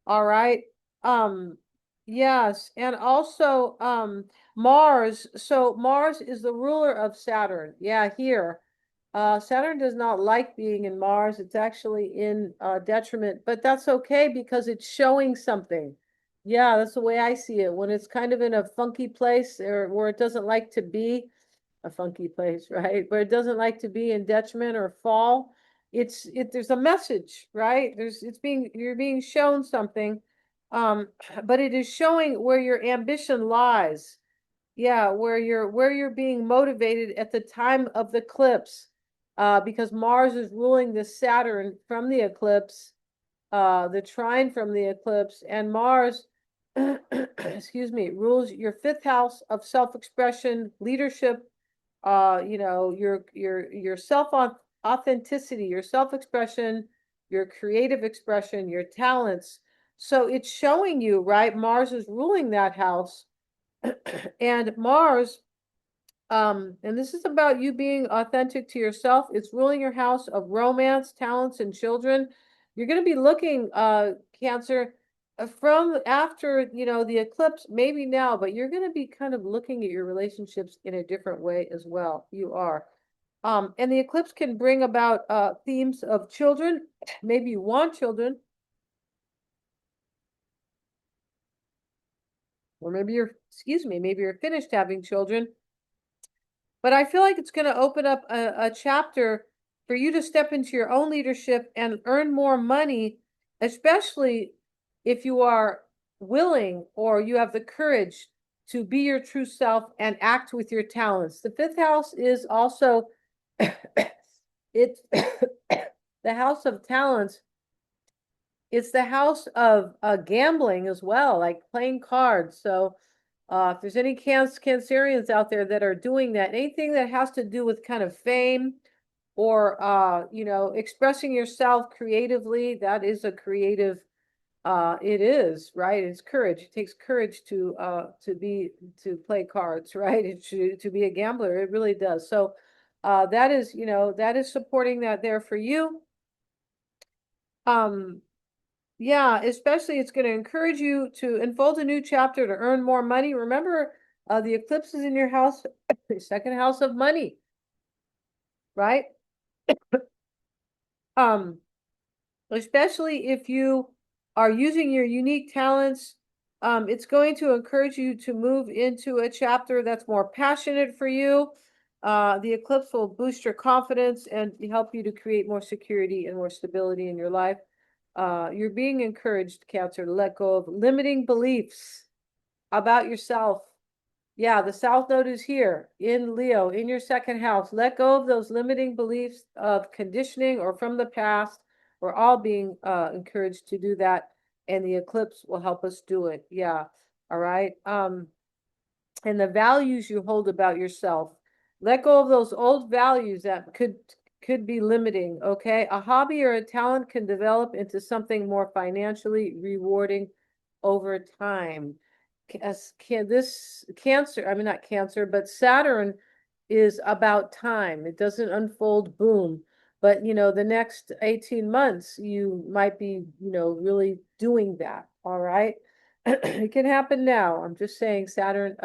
All right. Um, yes, and also Mars. So Mars is the ruler of Saturn. Yeah, here. Saturn does not like being in Mars. It's actually in detriment, but that's okay because it's showing something. Yeah, that's the way I see it. When it's kind of in a funky place or where it doesn't like to be, a funky place, right? Where it doesn't like to be in detriment or fall. There's a message, right? You're being shown something, but it is showing where your ambition lies. Yeah, where you're being motivated at the time of the eclipse, because Mars is ruling the Saturn from the eclipse, the trine from the eclipse, and Mars, excuse me, rules your fifth house of self-expression, leadership, your self authenticity, your self-expression, your creative expression, your talents. So it's showing you, right? Mars is ruling that house. And Mars, and this is about you being authentic to yourself. It's ruling your house of romance, talents, and children. You're going to be looking, Cancer, from after, the eclipse, maybe now, but you're going to be kind of looking at your relationships in a different way as well. You are. And the eclipse can bring about themes of children. Maybe you want children, or maybe you're finished having children. But I feel like it's going to open up a chapter for you to step into your own leadership and earn more money, especially if you are willing or you have the courage to be your true self and act with your talents. The fifth house is also it's the house of talents. It's the house of gambling as well, like playing cards. So if there's any Cancerians out there that are doing that, anything that has to do with kind of fame or expressing yourself creatively, that is a creative. It is, right? It's courage. It takes courage to play cards, right? To be a gambler. It really does. So that is supporting that there for you. Yeah, especially it's going to encourage you to unfold a new chapter to earn more money. Remember, the eclipse is in your house, second house of money, right? Um, Especially if you are using your unique talents, it's going to encourage you to move into a chapter that's more passionate for you. The eclipse will boost your confidence and help you to create more security and more stability in your life. You're being encouraged, Cancer, to let go of limiting beliefs about yourself. Yeah, the South Node is here in Leo, in your second house. Let go of those limiting beliefs of conditioning or from the past. We're all being encouraged to do that, and the eclipse will help us do it. Yeah, all right. And the values you hold about yourself. Let go of those old values that could be limiting, okay? A hobby or a talent can develop into something more financially rewarding over time. as can this Cancer, I mean not Cancer, but Saturn is about time. It doesn't unfold boom. But the next 18 months you might be, really doing that. All right. It can happen now. I'm just saying Saturn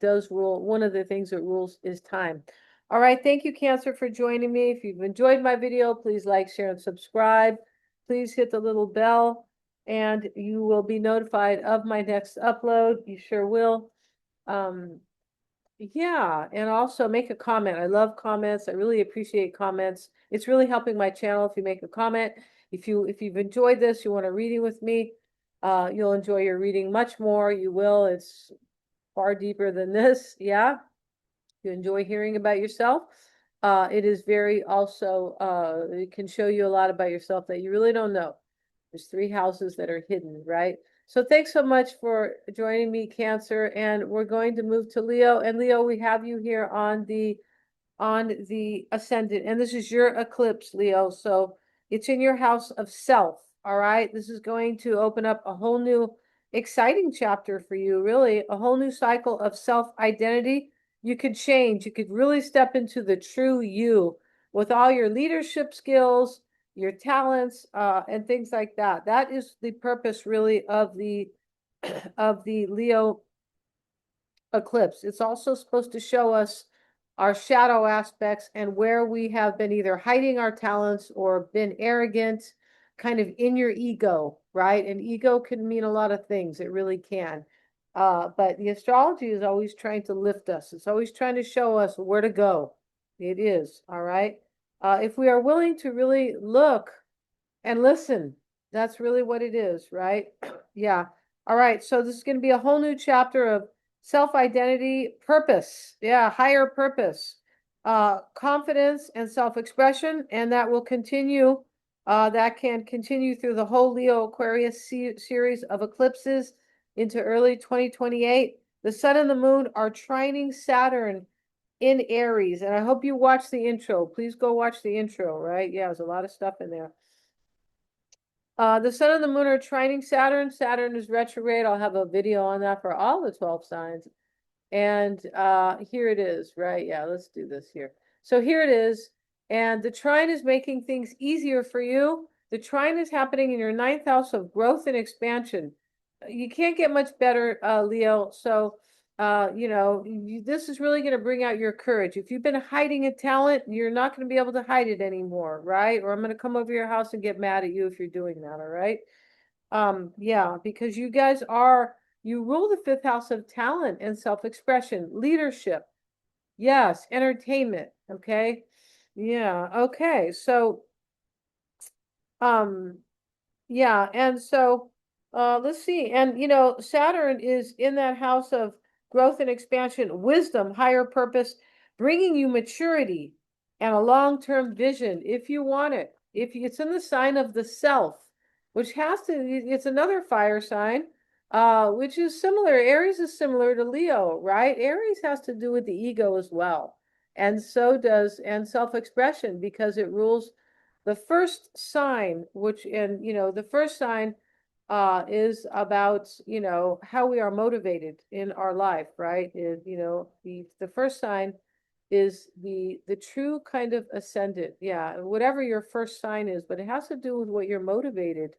does rule. One of the things it rules is time. All right. Thank you, Cancer, for joining me. If you've enjoyed my video, please like, share, and subscribe. Please hit the little bell and you will be notified of my next upload. You sure will. Yeah, and also make a comment. I love comments. I really appreciate comments. It's really helping my channel if you make a comment. If you've enjoyed this, you want a reading with me, you'll enjoy your reading much more. You will. It's far deeper than this. Yeah. You enjoy hearing about yourself. It is very also, it can show you a lot about yourself that you really don't know. There's 3 houses that are hidden, right? So thanks so much for joining me, Cancer, and we're going to move to Leo. And Leo, we have you here on the ascendant, and this is your eclipse, Leo. So it's in your house of self. All right. This is going to open up a whole new exciting chapter for you, really, a whole new cycle of self-identity. You could change, you could really step into the true you with all your leadership skills, your talents, and things like that. That is the purpose, really, of the of the Leo eclipse. It's also supposed to show us our shadow aspects and where we have been either hiding our talents or been arrogant, kind of in your ego, right? And ego can mean a lot of things. It really can. But the astrology is always trying to lift us. It's always trying to show us where to go. It is, all right? If we are willing to really look and listen, that's really what it is, right? Yeah. All right. So this is going to be a whole new chapter of self-identity, purpose. Yeah, higher purpose, confidence and self-expression, and that will continue. That can continue through the whole Leo Aquarius series of eclipses into early 2028. The sun and the moon are trining Saturn in Aries, and I hope you watch the intro. Please go watch the intro, right? Yeah, there's a lot of stuff in there. The sun and the moon are trining Saturn. Saturn is retrograde. I'll have a video on that for all the 12 signs. And here it is, right? Yeah, let's do this here. So here it is. And the trine is making things easier for you. The trine is happening in your 9th house of growth and expansion. You can't get much better, Leo. So, this is really going to bring out your courage. If you've been hiding a talent, you're not going to be able to hide it anymore, right? Or I'm going to come over your house and get mad at you if you're doing that, all right? Yeah, because you guys you rule the 5th house of talent and self-expression, leadership. Yes, entertainment. Okay. Yeah. Okay. So, yeah, and so let's see. And Saturn is in that house of growth and expansion, wisdom, higher purpose, bringing you maturity and a long-term vision if you want it. If it's in the sign of the self, which it's another fire sign, which is similar. Aries is similar to Leo, right? Aries has to do with the ego as well. And and self-expression because it rules the first sign, the first sign is about, how we are motivated in our life, right? The first sign is the true kind of ascendant. Yeah, whatever your first sign is, but it has to do with what you're motivated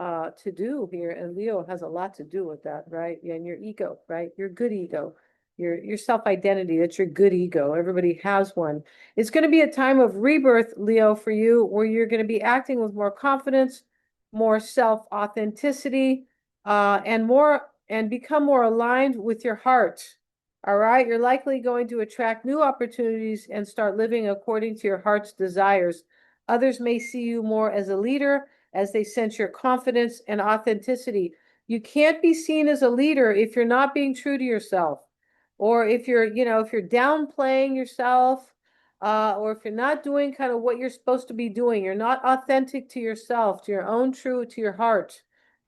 to do here, and Leo has a lot to do with that, right? Yeah, and your ego, right? Your good ego, your self-identity, that's your good ego. Everybody has one. It's going to be a time of rebirth, Leo, for you, where you're going to be acting with more confidence, more self-authenticity, and become more aligned with your heart. All right, you're likely going to attract new opportunities and start living according to your heart's desires. Others may see you more as a leader as they sense your confidence and authenticity. You can't be seen as a leader if you're not being true to yourself, or if you're downplaying yourself, or if you're not doing kind of what you're supposed to be doing. You're not authentic to yourself, to your own true, to your heart.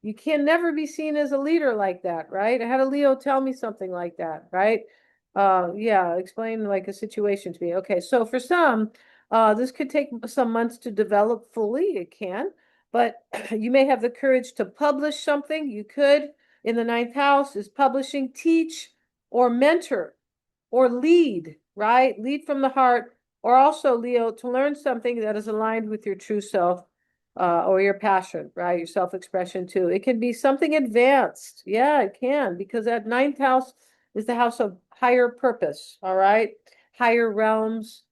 You can never be seen as a leader like that, right? I had a Leo tell me something like that, right? Yeah, explain like a situation to me. Okay, so for some, this could take some months to develop fully. It can. But you may have the courage to publish something. You could, in the ninth house is publishing, teach, or mentor, or lead, right? Lead from the heart, or also, Leo, to learn something that is aligned with your true self, or your passion, right? Your self-expression too. It can be something advanced. Yeah, it can, because that ninth house is the house of higher purpose, all right? Higher realms,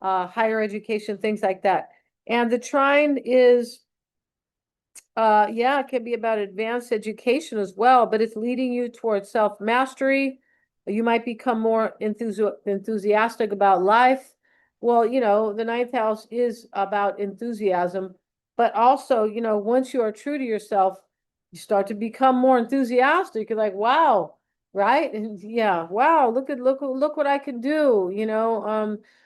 higher education, things like that. And the trine is yeah, it can be about advanced education as well, but it's leading you towards self-mastery. You might become more enthusiastic about life. Well, the ninth house is about enthusiasm, but also, once you are true to yourself, you start to become more enthusiastic. You're like, wow, right? And yeah, wow, look what I can do,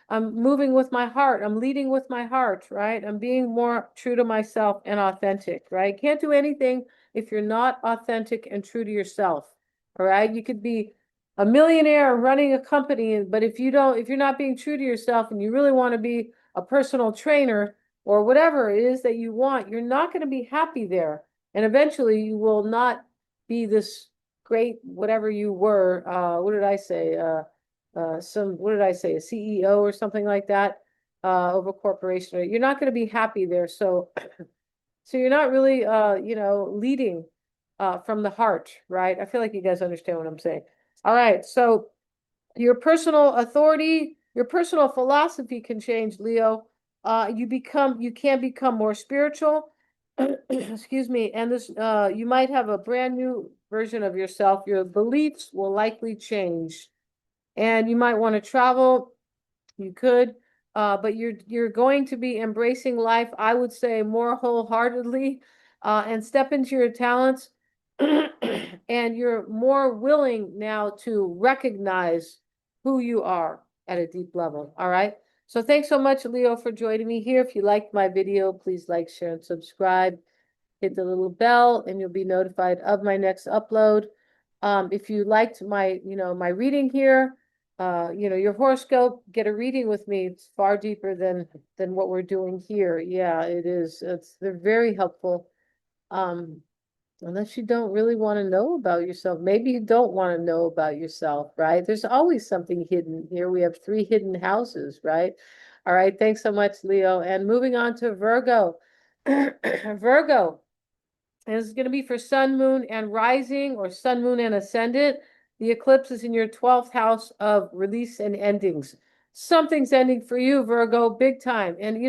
I'm moving with my heart. I'm leading with my heart, right? I'm being more true to myself and authentic, right? Can't do anything if you're not authentic and true to yourself. All right. You could be a millionaire running a company, but if you're not being true to yourself and you really want to be a personal trainer or whatever it is that you want, you're not going to be happy there. And eventually you will not be this great whatever you were. What did I say? What did I say, a CEO or something like that, of a corporation. You're not going to be happy there. So, so you're not really, leading, from the heart, right? I feel like you guys understand what I'm saying. All right. So your personal authority, your personal philosophy can change, Leo. You can become more spiritual. Excuse me. And you might have a brand new version of yourself. Your beliefs will likely change. And you might want to travel. You could, but you're going to be embracing life, I would say, more wholeheartedly, and step into your talents. And you're more willing now to recognize who you are at a deep level. All right. So thanks so much, Leo, for joining me here. If you liked my video, please like, share, and subscribe. Hit the little bell, and you'll be notified of my next upload. If you liked my reading here, your horoscope, get a reading with me. It's far deeper than what we're doing here. Yeah, it is. They're very helpful. Um, unless you don't really want to know about yourself. Maybe you don't want to know about yourself, right? There's always something hidden here. We have 3 hidden houses, right? All right, thanks so much, Leo. And moving on to Virgo. Virgo. And this is going to be for sun, moon, and rising, or sun, moon, and ascendant. The eclipse is in your 12th house of release and endings. Something's ending for you, Virgo, big time. And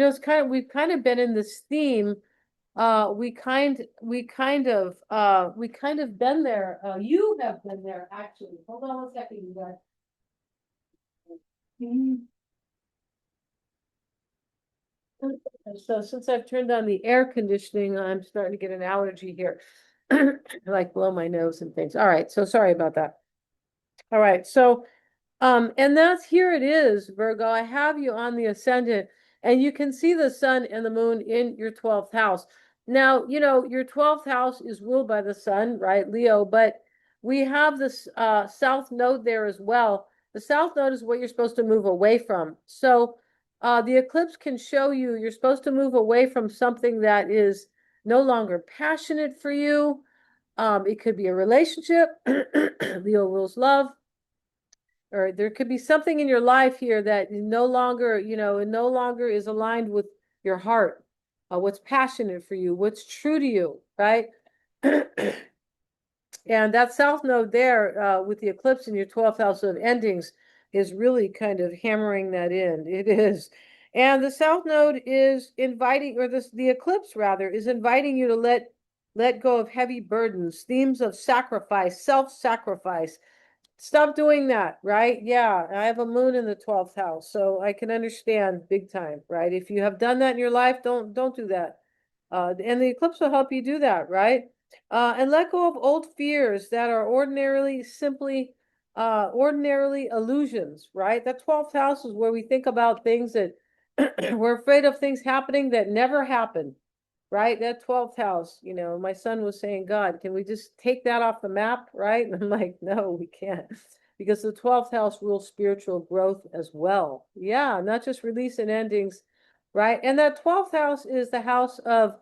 we've kind of been in this theme. We kind of been there. You have been there, actually. Hold on one second, you guys. So since I've turned on the air conditioning, I'm starting to get an allergy here. Like blow my nose and things. All right, so sorry about that. All right, so and that's here it is, Virgo. I have you on the ascendant, and you can see the sun and the moon in your 12th house. Now, your 12th house is ruled by the sun, right, Leo? But we have this south node there as well. The south node is what you're supposed to move away from. So the eclipse can show you you're supposed to move away from something that is no longer passionate for you. It could be a relationship. Leo rules love, or there could be something in your life here that no longer, it no longer is aligned with your heart, what's passionate for you, what's true to you, right? And that south node there, with the eclipse in your 12th house of endings, is really kind of hammering that in. It is. And the south node is inviting, or the eclipse rather, is inviting you to let go of heavy burdens, themes of sacrifice, self-sacrifice. Stop doing that, right? Yeah, I have a moon in the 12th house, so I can understand big time, right? If you have done that in your life, don't do that. And the eclipse will help you do that, right? And let go of old fears that are ordinarily illusions, right? That 12th house is where we think about things that we're afraid of, things happening that never happen, right? That 12th house, my son was saying, God, can we just take that off the map, right? And I'm like, no, we can't. Because the 12th house rules spiritual growth as well. Yeah, not just release and endings, right? And that 12th house is the house of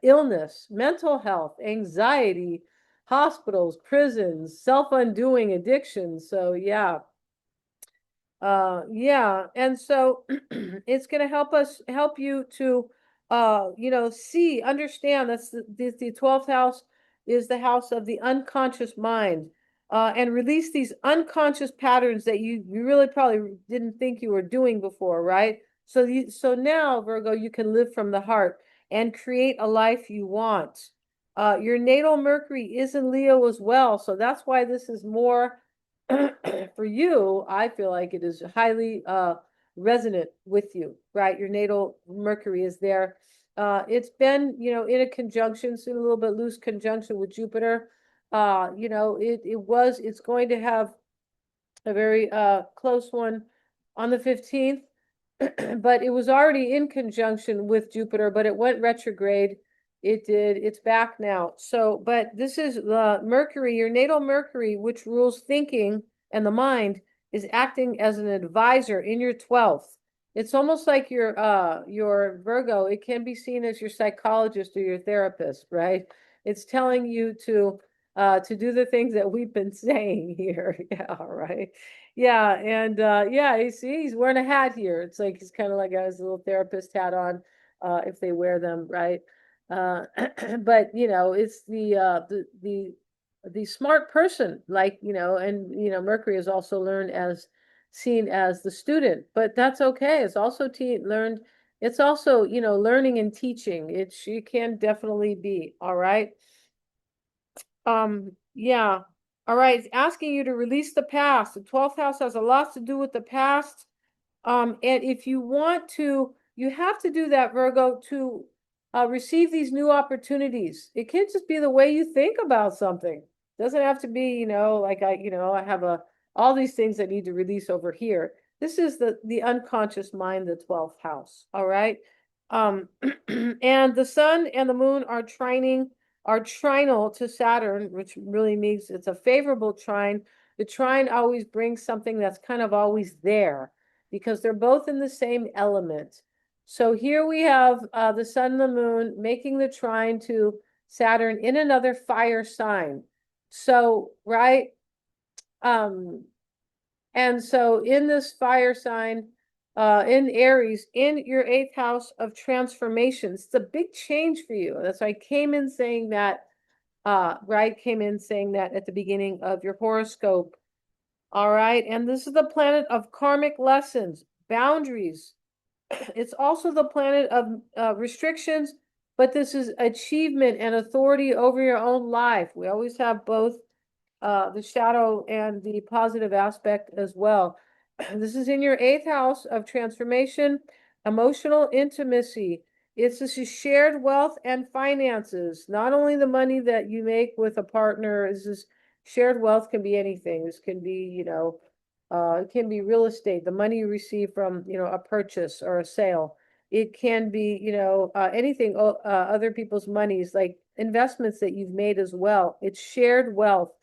illness, mental health, anxiety, hospitals, prisons, self-undoing addictions. So yeah. Yeah, and so it's going to help you to see, understand that's the 12th house is the house of the unconscious mind, and release these unconscious patterns that you really probably didn't think you were doing before, right? So now, Virgo, you can live from the heart and create a life you want. Your natal Mercury is in Leo as well, so that's why this is more for you. I feel like it is highly resonant with you, right? Your natal Mercury is there. It's been, in a conjunction, so a little bit loose conjunction with Jupiter. It's going to have a very close one on the 15th, but it was already in conjunction with Jupiter, but it went retrograde. It did. It's back now. So, but this is the Mercury, your natal Mercury, which rules thinking and the mind, is acting as an advisor in your 12th. It's almost like your Virgo. It can be seen as your psychologist or your therapist, right? It's telling you to do the things that we've been saying here. Yeah, right. Yeah, and yeah, you see, he's wearing a hat here. It's like he's kind of like has a little therapist hat on, if they wear them, right? Uh, but it's the smart person, like and Mercury is also learned as seen as the student, but that's okay. It's also learned. It's also learning and teaching. She can definitely be all right. Yeah. All right. It's asking you to release the past. The 12th house has a lot to do with the past. And if you want to, you have to do that, Virgo, to receive these new opportunities. It can't just be the way you think about something. Doesn't have to be, like I have all these things I need to release over here. This is the unconscious mind, the 12th house. All right. And the sun and the moon are trinal to Saturn, which really means it's a favorable trine. The trine always brings something that's kind of always there because they're both in the same element. So here we have the sun and the moon making the trine to Saturn in another fire sign. So, right? And so in this fire sign, in Aries, in your 8th house of transformations, it's a big change for you. That's why I came in saying that, right? Came in saying that at the beginning of your horoscope. All right. And this is the planet of karmic lessons, boundaries. It's also the planet of restrictions, but this is achievement and authority over your own life. We always have both the shadow and the positive aspect as well. This is in your 8th house of transformation, emotional intimacy. This is shared wealth and finances. Not only the money that you make with a partner, this is shared wealth can be anything. This can be, it can be real estate, the money you receive from, a purchase or a sale. It can be, anything, other people's monies, like investments that you've made as well. It's shared wealth.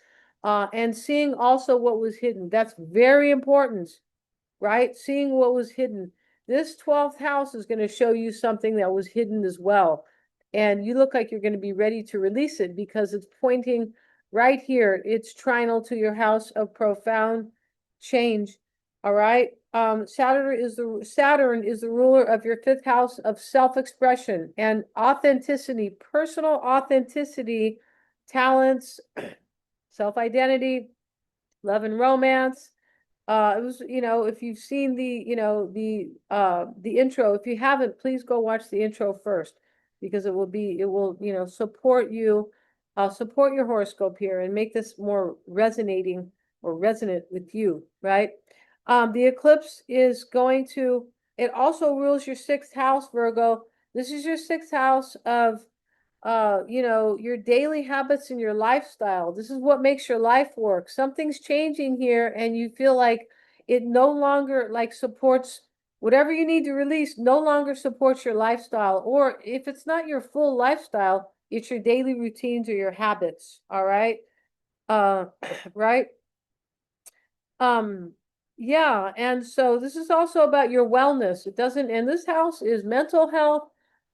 And seeing also what was hidden. That's very important, right? Seeing what was hidden. This 12th house is going to show you something that was hidden as well. And you look like you're going to be ready to release it because it's pointing right here. It's trinal to your house of profound change. All right. Saturn is the ruler of your 5th house of self-expression and authenticity, personal authenticity, talents, self-identity, love and romance. It was, if you've seen the intro, if you haven't, please go watch the intro first because it will, support your horoscope here and make this more resonating or resonant with you, right? The eclipse is it also rules your 6th house, Virgo. This is your 6th house of your daily habits and your lifestyle. This is what makes your life work. Something's changing here and you feel like it no longer like supports whatever you need to release, no longer supports your lifestyle. Or if it's not your full lifestyle, it's your daily routines or your habits. All right. Uh, right. Um, yeah, and so this is also about your wellness. It doesn't, and this house is mental health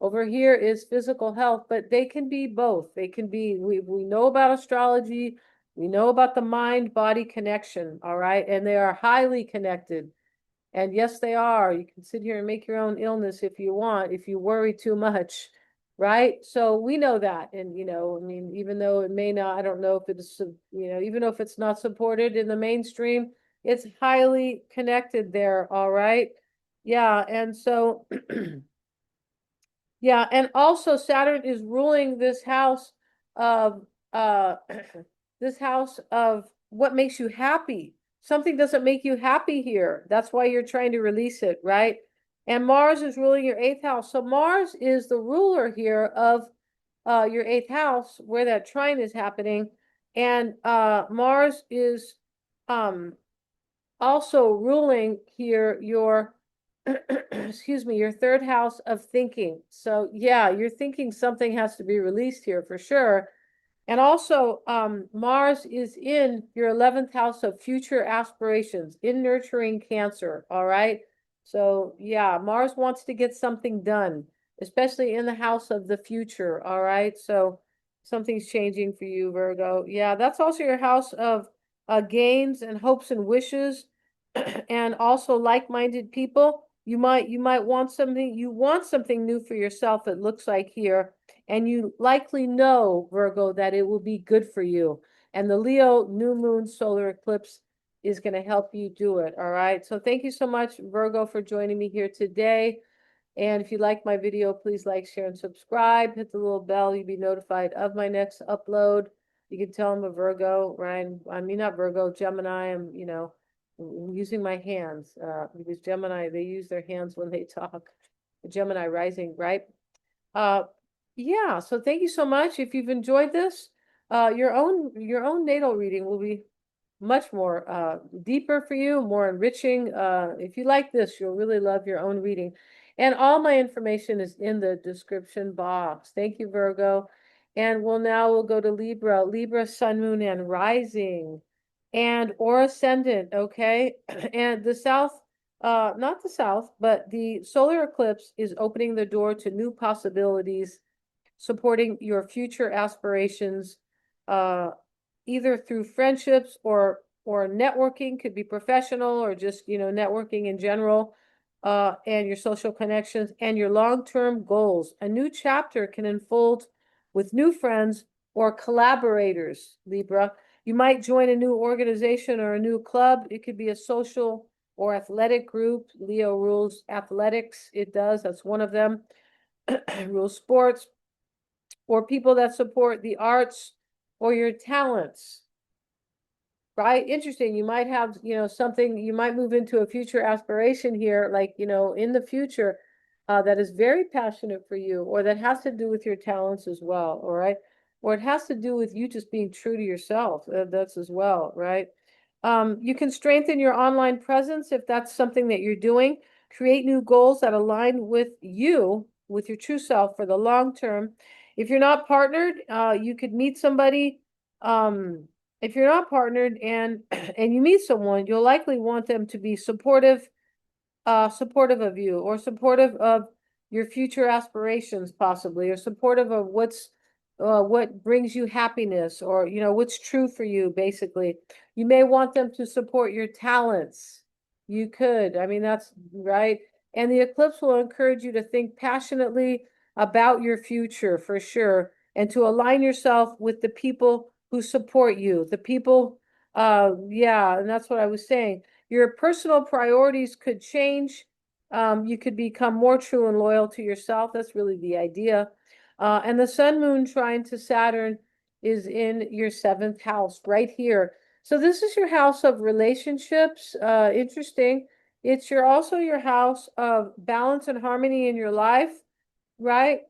Over here is physical health, but they can be both. They can be, we know about astrology, we know about the mind-body connection, all right? And they are highly connected. And yes, they are. You can sit here and make your own illness if you want, if you worry too much, right? So we know that. And, I mean, even though it may not, I don't know if it's, even if it's not supported in the mainstream, it's highly connected there, all right? Yeah, and so, yeah, and also Saturn is ruling this house of, this house of what makes you happy. Something doesn't make you happy here. That's why you're trying to release it, right? And Mars is ruling your eighth house. So Mars is the ruler here of your eighth house where that trine is happening. And Mars is also ruling here your excuse me, your third house of thinking. So yeah, you're thinking something has to be released here for sure. And also, Mars is in your 11th house of future aspirations, in nurturing Cancer, all right? So, yeah, Mars wants to get something done, especially in the house of the future, all right? So, something's changing for you, Virgo. Yeah, that's also your house of gains and hopes and wishes, and also like-minded people. You might want something new for yourself, it looks like here, and you likely know, Virgo, that it will be good for you. And the Leo new moon solar eclipse is going to help you do it. All right. So thank you so much, Virgo, for joining me here today. And if you like my video, please like, share, and subscribe. Hit the little bell. You'll be notified of my next upload. You can tell I'm a Virgo, Ryan. I mean, not Virgo, Gemini. I'm using my hands because Gemini, they use their hands when they talk. Gemini rising, right? Uh, yeah, so thank you so much. If you've enjoyed this, your own natal reading will be much more deeper for you, more enriching. If you like this, you'll really love your own reading. And all my information is in the description box. Thank you, Virgo. And we'll go to Libra, Libra, Sun, Moon, and Rising, and or Ascendant, okay? And the South, not the South, but the solar eclipse is opening the door to new possibilities, supporting your future aspirations, uh, either through friendships or networking, could be professional or just, networking in general, and your social connections and your long-term goals. A new chapter can unfold with new friends or collaborators, Libra. You might join a new organization or a new club. It could be a social or athletic group. Leo rules athletics. It does. That's one of them. Rules sports, or people that support the arts or your talents. Right? Interesting. You might have, something, you might move into a future aspiration here, like, in the future, that is very passionate for you, or that has to do with your talents as well. All right. Or it has to do with you just being true to yourself. That's as well. Right. You can strengthen your online presence if that's something that you're doing. Create new goals that align with you, with your true self for the long term. If you're not partnered, you could meet somebody. If you're not partnered and and you meet someone, you'll likely want them to be supportive of you, or supportive of your future aspirations, possibly, or supportive of what brings you happiness, or what's true for you, basically. You may want them to support your talents. You could, I mean, that's right. And the eclipse will encourage you to think passionately about your future for sure, and to align yourself with the people who support you, the people, yeah, and that's what I was saying. Your personal priorities could change. You could become more true and loyal to yourself. That's really the idea. And the Sun Moon trine to Saturn is in your seventh house right here. So this is your house of relationships. Interesting. It's also your house of balance and harmony in your life, right?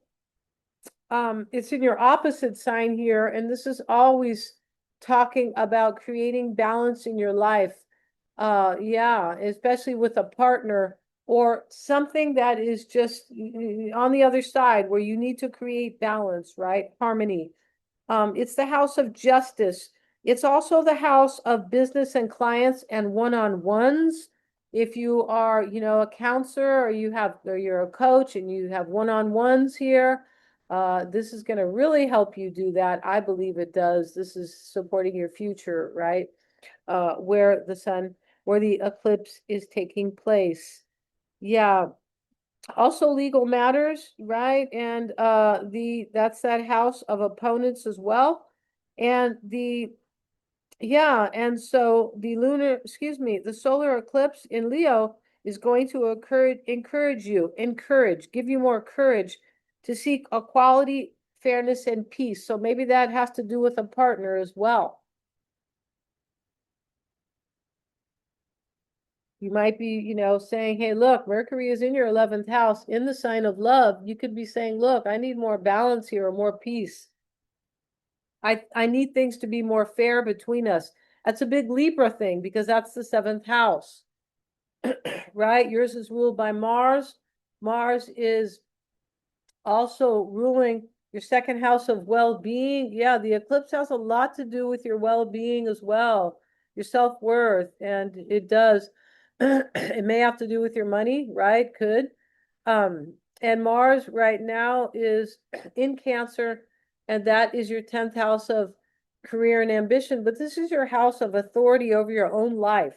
It's in your opposite sign here, and this is always talking about creating balance in your life. Yeah, especially with a partner or something that is just on the other side where you need to create balance, right? Harmony. It's the house of justice. It's also the house of business and clients and one-on-ones. if you are, a counselor, or you're a coach and you have one-on-ones here, this is going to really help you do that. I believe it does. This is supporting your future, right? Where the eclipse is taking place. Yeah. Also legal matters, right? And that's that house of opponents as well. And the solar eclipse in Leo is going to give you more courage to seek equality, fairness, and peace. So maybe that has to do with a partner as well. You might be, saying, hey, look, Mercury is in your 11th house in the sign of love. You could be saying, look, I need more balance here or more peace. I need things to be more fair between us. That's a big Libra thing because that's the 7th house, right? Yours is ruled by Mars. Mars is also ruling your 2nd house of well-being. Yeah, the eclipse has a lot to do with your well-being as well, your self-worth, and it does. It may have to do with your money, right? Could. And Mars right now is in Cancer, and that is your 10th house of career and ambition, but this is your house of authority over your own life,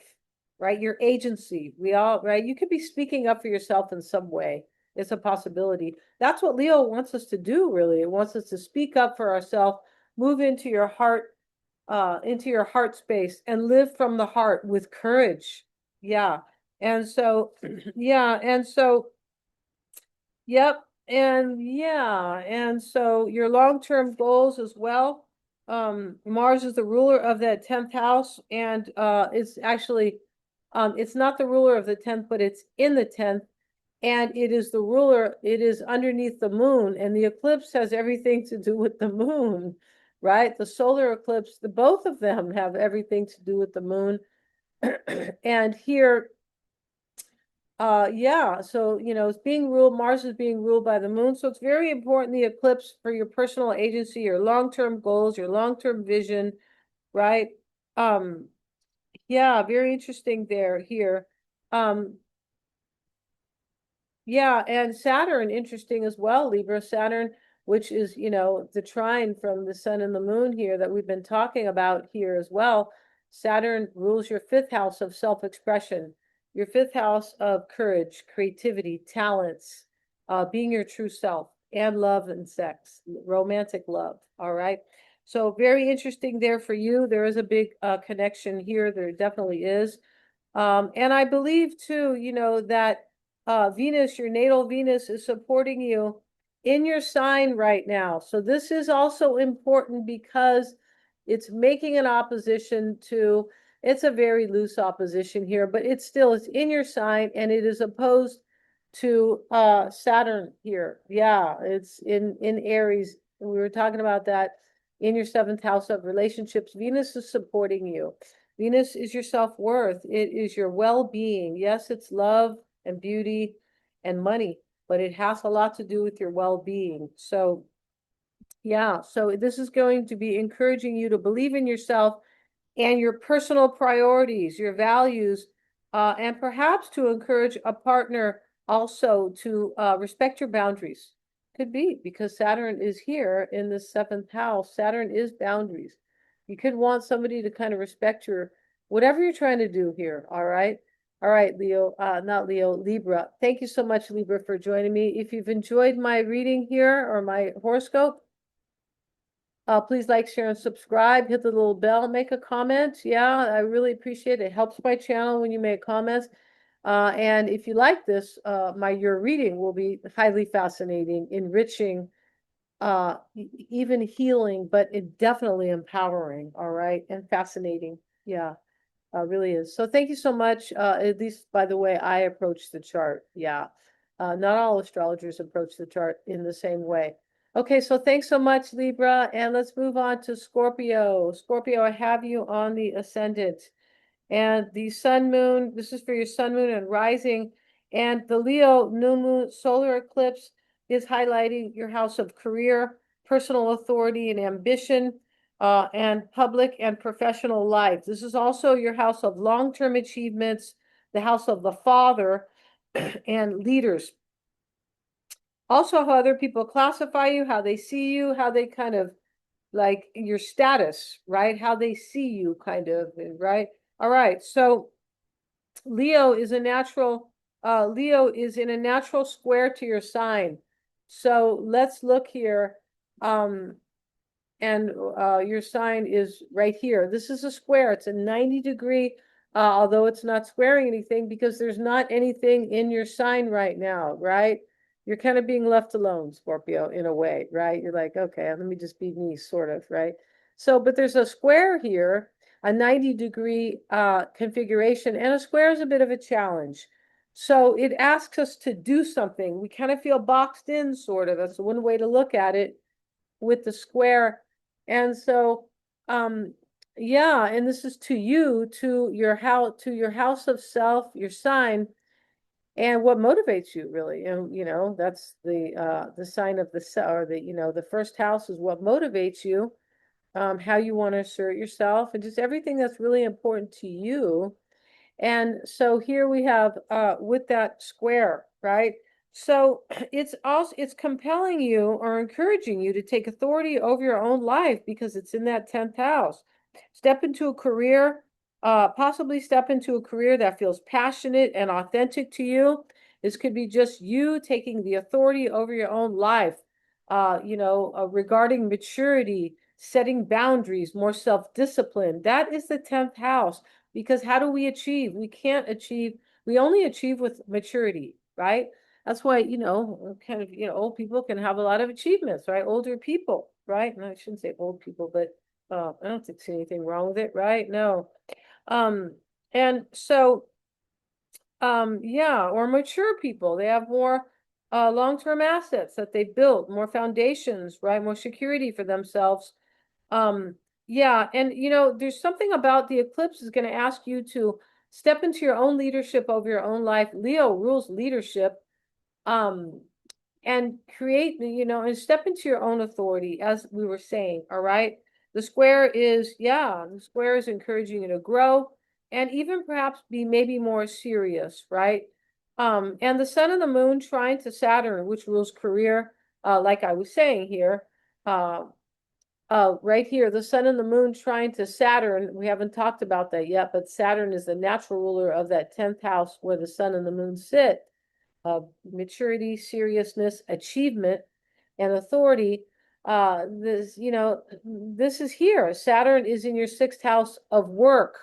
right? Your agency. Right? You could be speaking up for yourself in some way. It's a possibility. That's what Leo wants us to do, really. It wants us to speak up for ourselves, move into your heart space, and live from the heart with courage. Yeah. And so, yeah. And so, yep. And so your long-term goals as well. Mars is the ruler of that 10th house, and it's actually, it's not the ruler of the 10th, but it's in the 10th, and it is underneath the moon, and the eclipse has everything to do with the moon, right? The solar eclipse, both of them have everything to do with the moon. And here, yeah, so Mars is being ruled by the moon. So it's very important, the eclipse, for your personal agency, your long-term goals, your long-term vision, right? Yeah, very interesting here. Yeah, and Saturn, interesting as well, Libra. Saturn, which is, the trine from the sun and the moon here that we've been talking about here as well. Saturn rules your 5th house of self-expression, your 5th house of courage, creativity, talents, being your true self, and love and sex, romantic love. All right. So very interesting there for you. There is a big connection here. There definitely is. And I believe too, that Venus, your natal Venus, is supporting you in your sign right now. So this is also important because it's making an opposition to, it's a very loose opposition here, but it's in your sign, and it is opposed to Saturn here. Yeah, it's in Aries. And we were talking about that in your 7th house of relationships. Venus is supporting you. Venus is your self-worth. It is your well-being. Yes, it's love and beauty and money, but it has a lot to do with your well-being. So, yeah, so this is going to be encouraging you to believe in yourself and your personal priorities, your values, and perhaps to encourage a partner also to respect your boundaries. Could be because Saturn is here in the 7th house. Saturn is boundaries. You could want somebody to kind of respect whatever you're trying to do here. All right. All right, Leo, not Leo, Libra. Thank you so much, Libra, for joining me. If you've enjoyed my reading here or my horoscope, please like, share, and subscribe. Hit the little bell, make a comment. Yeah, I really appreciate it. It helps my channel when you make comments. And if you like this, your reading will be highly fascinating, enriching, even healing, but definitely empowering. All right, and fascinating. Yeah, really is. So thank you so much. At least, by the way, I approach the chart. Yeah, not all astrologers approach the chart in the same way. Okay, so thanks so much, Libra, and let's move on to Scorpio. Scorpio, I have you on the ascendant. And the sun moon, this is for your sun moon and rising. And the Leo new moon solar eclipse is highlighting your house of career, personal authority and ambition, and public and professional life. This is also your house of long-term achievements, the house of the father and leaders. Also, how other people classify you, how they see you, how they kind of like your status, right? How they see you, kind of, right? All right. So Leo is in a natural square to your sign. So let's look here. And your sign is right here. This is a square. It's a 90-degree, although it's not squaring anything because there's not anything in your sign right now, right? You're kind of being left alone, Scorpio, in a way, right? You're like, okay, let me just be me, sort of, right? So, but there's a square here, a 90-degree configuration, and a square is a bit of a challenge. So it asks us to do something. We kind of feel boxed in, sort of. That's one way to look at it with the square. And so, yeah, and this is to you, to your house of self, your sign, and what motivates you really. And that's the sign of the or the first house is what motivates you, how you want to assert yourself, and just everything that's really important to you. And so here we have with that square, right? So it's compelling you or encouraging you to take authority over your own life because it's in that 10th house. Step into a career, possibly step into a career that feels passionate and authentic to you. This could be just you taking the authority over your own life, regarding maturity, setting boundaries, more self-discipline. That is the 10th house. Because how do we achieve? We can't achieve, we only achieve with maturity, right? That's why, kind of, old people can have a lot of achievements, right? Older people, right? And I shouldn't say old people, but I don't think there's anything wrong with it, right? No. Um, and so, yeah, or mature people, they have more long-term assets that they built, more foundations, right? More security for themselves. Um, yeah, and there's something about the eclipse is going to ask you to step into your own leadership over your own life. Leo rules leadership. Um, and create, and step into your own authority, as we were saying, all right? The square is encouraging you to grow and even perhaps be maybe more serious, right? And the sun and the moon trine to Saturn, which rules career, like I was saying here, uh, right here, the sun and the moon trine to Saturn. We haven't talked about that yet, but Saturn is the natural ruler of that 10th house where the sun and the moon sit. Maturity, seriousness, achievement, and authority. This is here. Saturn is in your 6th house of work,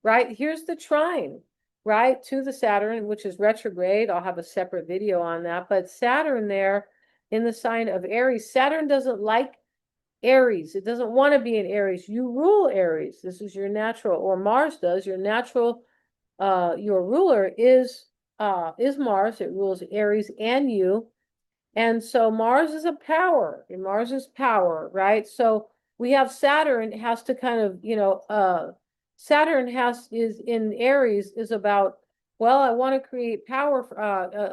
right? Here's the trine, right, to the Saturn, which is retrograde. I'll have a separate video on that. But Saturn there in the sign of Aries, Saturn doesn't like Aries. It doesn't want to be in Aries. You rule Aries. This is your natural, or Mars does. Your natural, your ruler is Mars. It rules Aries and you. And so Mars is a power. And Mars is power, right? So we have Saturn has to kind of, Saturn is in Aries is about, well, I want to create power,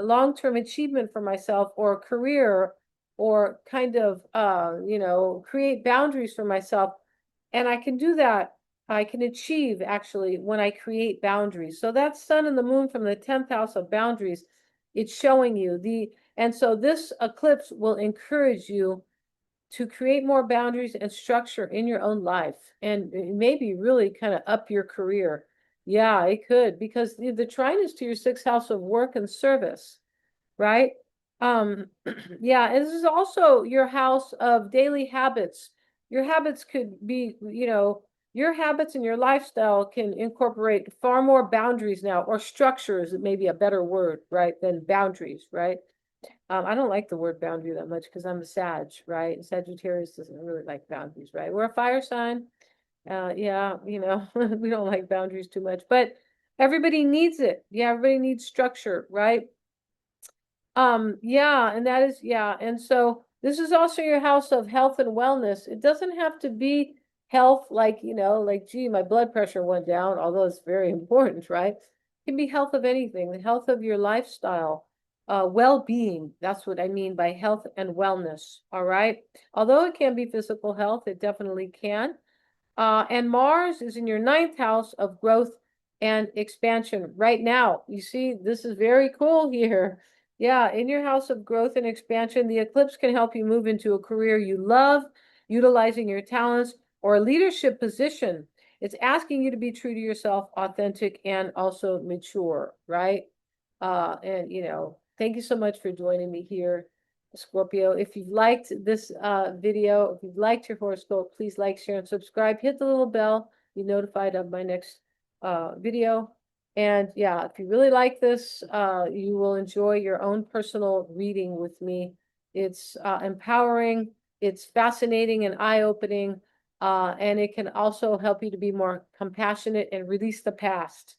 long-term achievement for myself or a career or kind of, create boundaries for myself. And I can do that. I can achieve actually when I create boundaries. So that's sun and the moon from the 10th house of boundaries. It's showing you and so this eclipse will encourage you to create more boundaries and structure in your own life and maybe really kind of up your career. Yeah, it could, because the trine is to your 6th house of work and service, right? Yeah, and this is also your house of daily habits. Your habits could be, your habits and your lifestyle can incorporate far more boundaries now, or structures, it may be a better word, right, than boundaries, right? I don't like the word boundary that much because I'm a Sag, right? Sagittarius doesn't really like boundaries, right? We're a fire sign. Yeah, we don't like boundaries too much, but everybody needs it. Yeah, everybody needs structure, right? Yeah, and that is, yeah. And so this is also your house of health and wellness. It doesn't have to be health like, like, gee, my blood pressure went down, although it's very important, right? It can be health of anything, the health of your lifestyle, well-being. That's what I mean by health and wellness, all right? Although it can be physical health, it definitely can. And Mars is in your 9th house of growth and expansion right now. You see, this is very cool here. Yeah, in your house of growth and expansion, the eclipse can help you move into a career you love, utilizing your talents, or a leadership position. It's asking you to be true to yourself, authentic, and also mature, right? And thank you so much for joining me here, Scorpio. If you've liked this video, if you've liked your horoscope, please like, share, and subscribe. Hit the little bell, be notified of my next video. And yeah, if you really like this, you will enjoy your own personal reading with me. It's empowering, it's fascinating and eye-opening, and it can also help you to be more compassionate and release the past.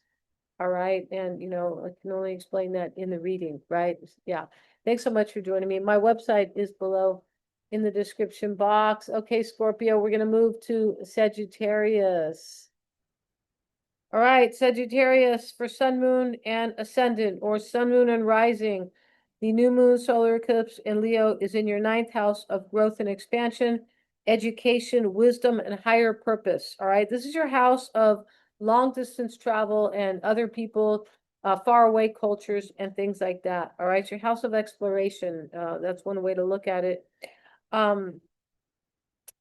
All right. And, I can only explain that in the reading, right? Yeah. Thanks so much for joining me. My website is below in the description box. Okay, Scorpio, we're going to move to Sagittarius. All right, Sagittarius for Sun, Moon, and Ascendant, or Sun, Moon, and Rising. The new Moon Solar Eclipse in Leo is in your ninth house of growth and expansion, education, wisdom, and higher purpose. All right, this is your house of long distance travel and other people, far away cultures, and things like that. All right, your house of exploration. That's one way to look at it.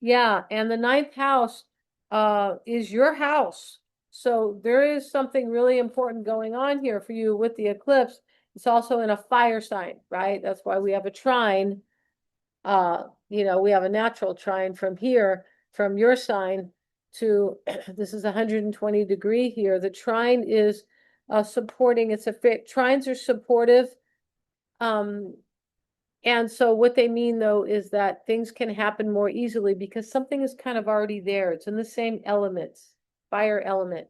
Yeah, and the ninth house is your house. So there is something really important going on here for you with the eclipse. It's also in a fire sign, right? That's why we have a trine. We have a natural trine from here, from your sign to this is 120-degree here. The trine is supporting, trines are supportive. And so what they mean, though, is that things can happen more easily because something is kind of already there. It's in the same elements, fire element.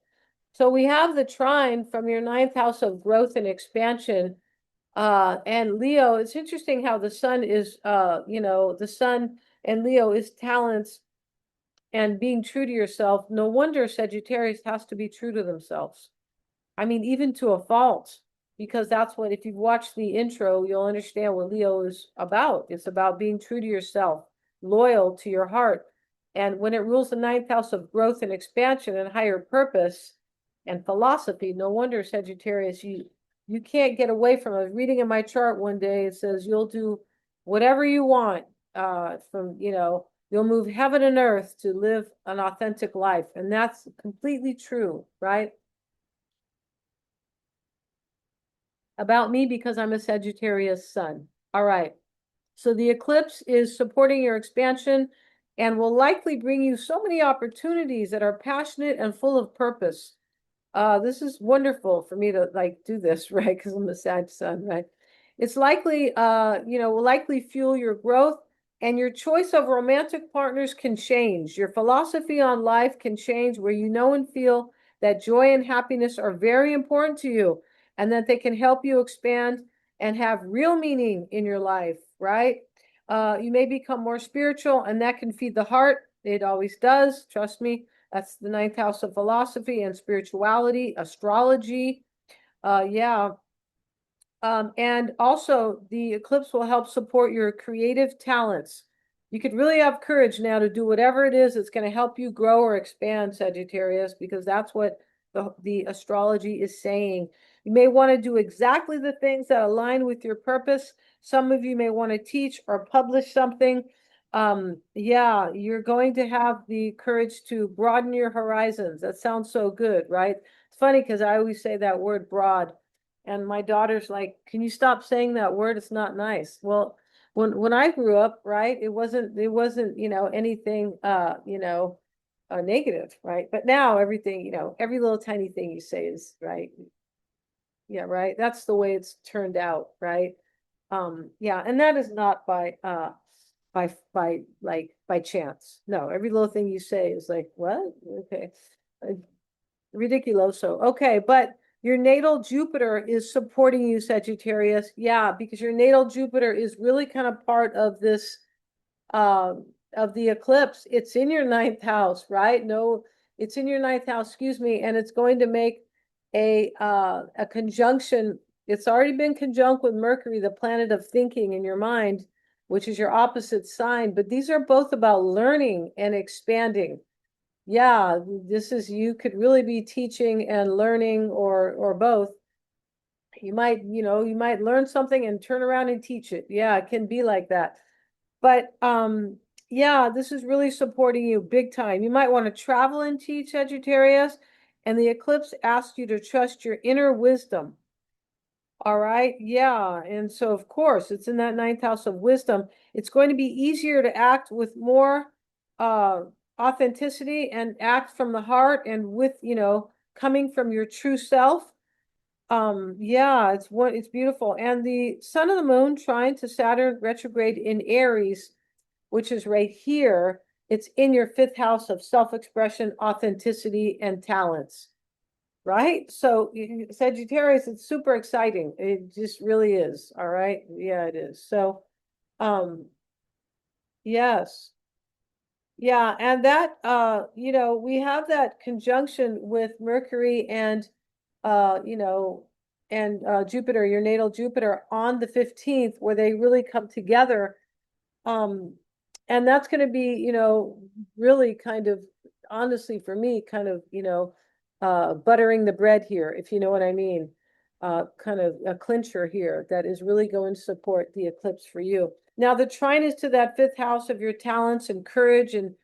So we have the trine from your ninth house of growth and expansion. And Leo, it's interesting how the sun is, the sun and Leo is talents and being true to yourself. No wonder Sagittarius has to be true to themselves. I mean, even to a fault, because that's what, if you've watched the intro, you'll understand what Leo is about. It's about being true to yourself, loyal to your heart. And when it rules the ninth house of growth and expansion and higher purpose and philosophy, no wonder Sagittarius, you can't get away from it. Reading in my chart one day, it says you'll do whatever you want, you'll move heaven and earth to live an authentic life. And that's completely true, right? About me, because I'm a Sagittarius sun. All right. So the eclipse is supporting your expansion and will likely bring you so many opportunities that are passionate and full of purpose. This is wonderful for me to do this, right? Because I'm a Sag sun, right? It's likely, will likely fuel your growth, and your choice of romantic partners can change. Your philosophy on life can change, where you know and feel that joy and happiness are very important to you, and that they can help you expand and have real meaning in your life, right? You may become more spiritual, and that can feed the heart. It always does, trust me. That's the ninth house of philosophy and spirituality, astrology. Yeah. And also, the eclipse will help support your creative talents. You could really have courage now to do whatever it is that's going to help you grow or expand, Sagittarius, because that's what the astrology is saying. You may want to do exactly the things that align with your purpose. Some of you may want to teach or publish something. Yeah, you're going to have the courage to broaden your horizons. That sounds so good, right? It's funny because I always say that word broad. And my daughter's like, can you stop saying that word? It's not nice. Well, when I grew up, right, it wasn't, anything, negative, right? But now everything, every little tiny thing you say is right. Yeah, right. That's the way it's turned out, right? Yeah, and that is not by chance. No, every little thing you say is like, what? Okay. Ridiculoso. Okay, but your natal Jupiter is supporting you, Sagittarius. Yeah, because your natal Jupiter is really kind of part of this of the eclipse. It's in your ninth house, right? No, it's in your ninth house, excuse me, and it's going to make a conjunction. It's already been conjunct with Mercury, the planet of thinking in your mind, which is your opposite sign. But these are both about learning and expanding. Yeah, this is, you could really be teaching and learning, or both. You might, you might learn something and turn around and teach it. Yeah, it can be like that. But yeah, this is really supporting you big time. You might want to travel and teach, Sagittarius, and the eclipse asks you to trust your inner wisdom. All right. Yeah. And so, of course, it's in that ninth house of wisdom. It's going to be easier to act with more uh, authenticity and act from the heart and with, coming from your true self. Yeah, it's beautiful. And the sun and the moon trying to Saturn retrograde in Aries, which is right here. It's in your fifth house of self-expression, authenticity, and talents. Right? So Sagittarius, it's super exciting. It just really is. All right. Yeah, it is. So, um, yes. Yeah, and that we have that conjunction with Mercury and Jupiter, your natal Jupiter on the 15th, where they really come together. Um, and that's going to be, really kind of, honestly, for me, kind of, buttering the bread here, if you know what I mean. Kind of a clincher here that is really going to support the eclipse for you. Now, the trine is to that fifth house of your talents and courage and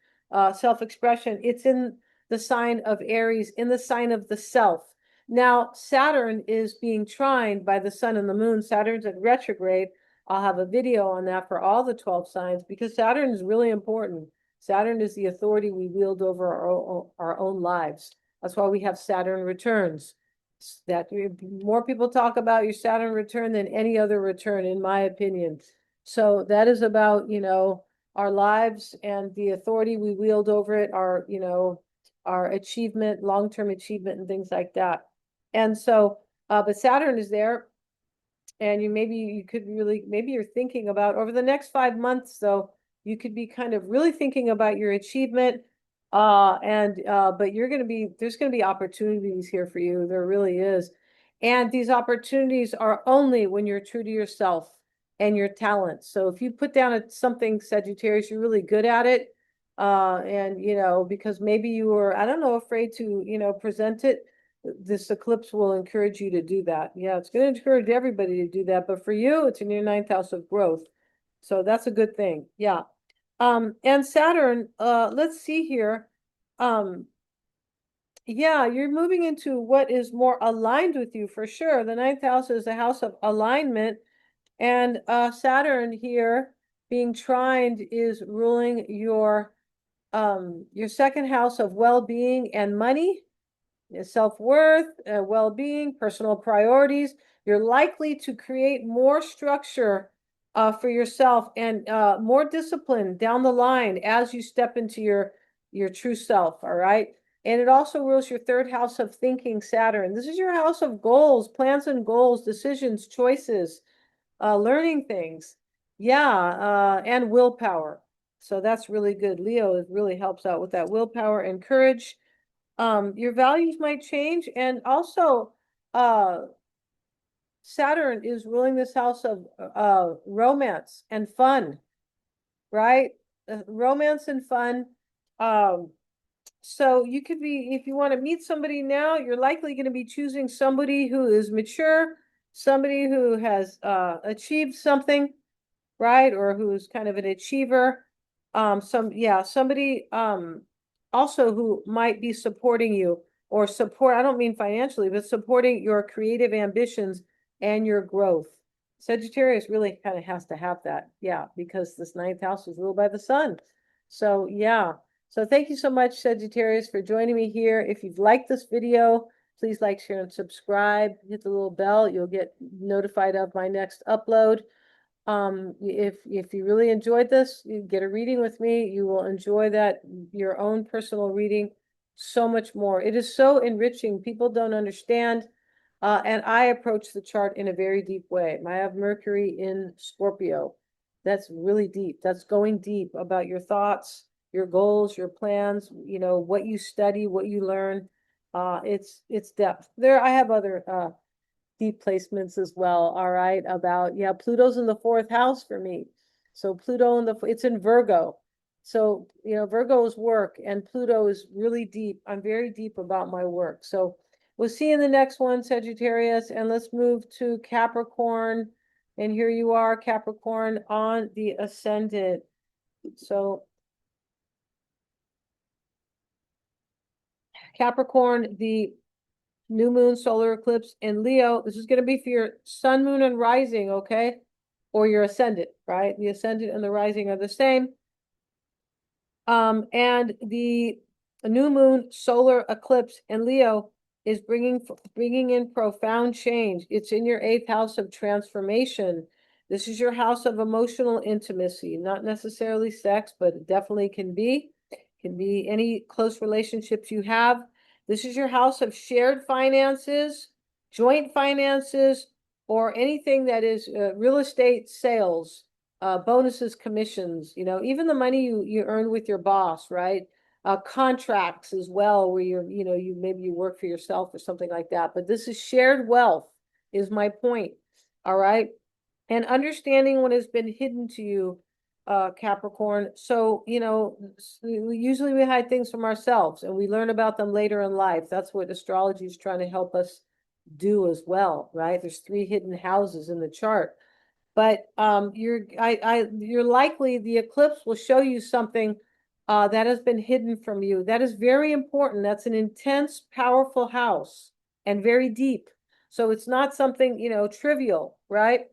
self-expression. It's in the sign of Aries, in the sign of the self. Now, Saturn is being trined by the sun and the moon. Saturn's at retrograde. I'll have a video on that for all the 12 signs because Saturn is really important. Saturn is the authority we wield over our own lives. That's why we have Saturn returns. That more people talk about your Saturn return than any other return, in my opinion. So that is about, our lives and the authority we wield over it, our achievement, long-term achievement and things like that. And so, but Saturn is there, and maybe you could really, maybe you're thinking about over the next 5 months, though, you could be kind of really thinking about your achievement. But there's going to be opportunities here for you. There really is. And these opportunities are only when you're true to yourself and your talents. So if you put down something, Sagittarius, you're really good at it. Because maybe you were, I don't know, afraid to, present it, this eclipse will encourage you to do that. Yeah, it's going to encourage everybody to do that. But for you, it's in your ninth house of growth. So that's a good thing. Yeah. And Saturn, let's see here. Um, yeah, you're moving into what is more aligned with you for sure. The ninth house is a house of alignment. And Saturn here being trined is ruling your second house of well-being and money, self-worth, well-being, personal priorities. You're likely to create more structure for yourself and more discipline down the line as you step into your true self. All right. And it also rules your third house of thinking, Saturn. This is your house of goals, plans and goals, decisions, choices, learning things. Yeah, and willpower. So that's really good. Leo, it really helps out with that willpower and courage. Your values might change, and also Saturn is ruling this house of romance and fun, right? Romance and fun. Um, so you could be, if you want to meet somebody now, you're likely going to be choosing somebody who is mature, somebody who has achieved something, right? Or who's kind of an achiever. Somebody also who might be supporting you, or support, I don't mean financially, but supporting your creative ambitions and your growth. Sagittarius really kind of has to have that. Yeah, because this ninth house is ruled by the sun. So yeah. So thank you so much, Sagittarius, for joining me here. If you've liked this video, please like, share, and subscribe. Hit the little bell. You'll get notified of my next upload. If you really enjoyed this, you get a reading with me, you will enjoy that, your own personal reading so much more. It is so enriching. People don't understand. And I approach the chart in a very deep way. I have Mercury in Scorpio. That's really deep. That's going deep about your thoughts, your goals, your plans, what you study, what you learn. It's depth. I have other deep placements as well. All right. Pluto's in the fourth house for me. So Pluto it's in Virgo. So, you know, Virgo is work and Pluto is really deep. I'm very deep about my work. So we'll see you in the next one, Sagittarius. And let's move to Capricorn. And here you are, Capricorn on the ascendant. So Capricorn, the new moon solar eclipse in Leo. This is going to be for your sun, moon, and rising, okay? Or your ascendant, right? The ascendant and the rising are the same. And the new moon solar eclipse in Leo is bringing in profound change. It's in your eighth house of transformation. This is your house of emotional intimacy, not necessarily sex, but it definitely can be. Can be any close relationships you have. This is your house of shared finances, joint finances, or anything that is real estate sales, bonuses, commissions, you know, even the money you earn with your boss, right? Contracts as well, where you maybe you work for yourself or something like that. But this is shared wealth, is my point. All right. And understanding what has been hidden to you, Capricorn. So, you know, usually we hide things from ourselves and we learn about them later in life. That's what astrology is trying to help us do as well, right? There's 3 hidden houses in the chart. But you're likely the eclipse will show you something that has been hidden from you. That is very important. That's an intense, powerful house and very deep. So it's not something, you know, trivial, right?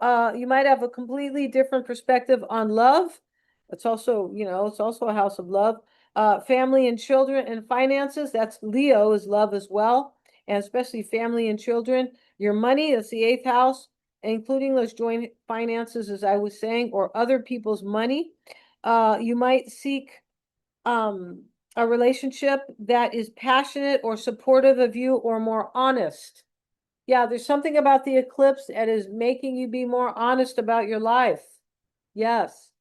You might have a completely different perspective on love. It's also, you know, it's also a house of love. Family and children and finances. That's Leo is love as well, and especially family and children. Your money, that's the eighth house, including those joint finances, as I was saying, or other people's money. You might seek um, a relationship that is passionate or supportive of you or more honest. Yeah, there's something about the eclipse that is making you be more honest about your life. Yes.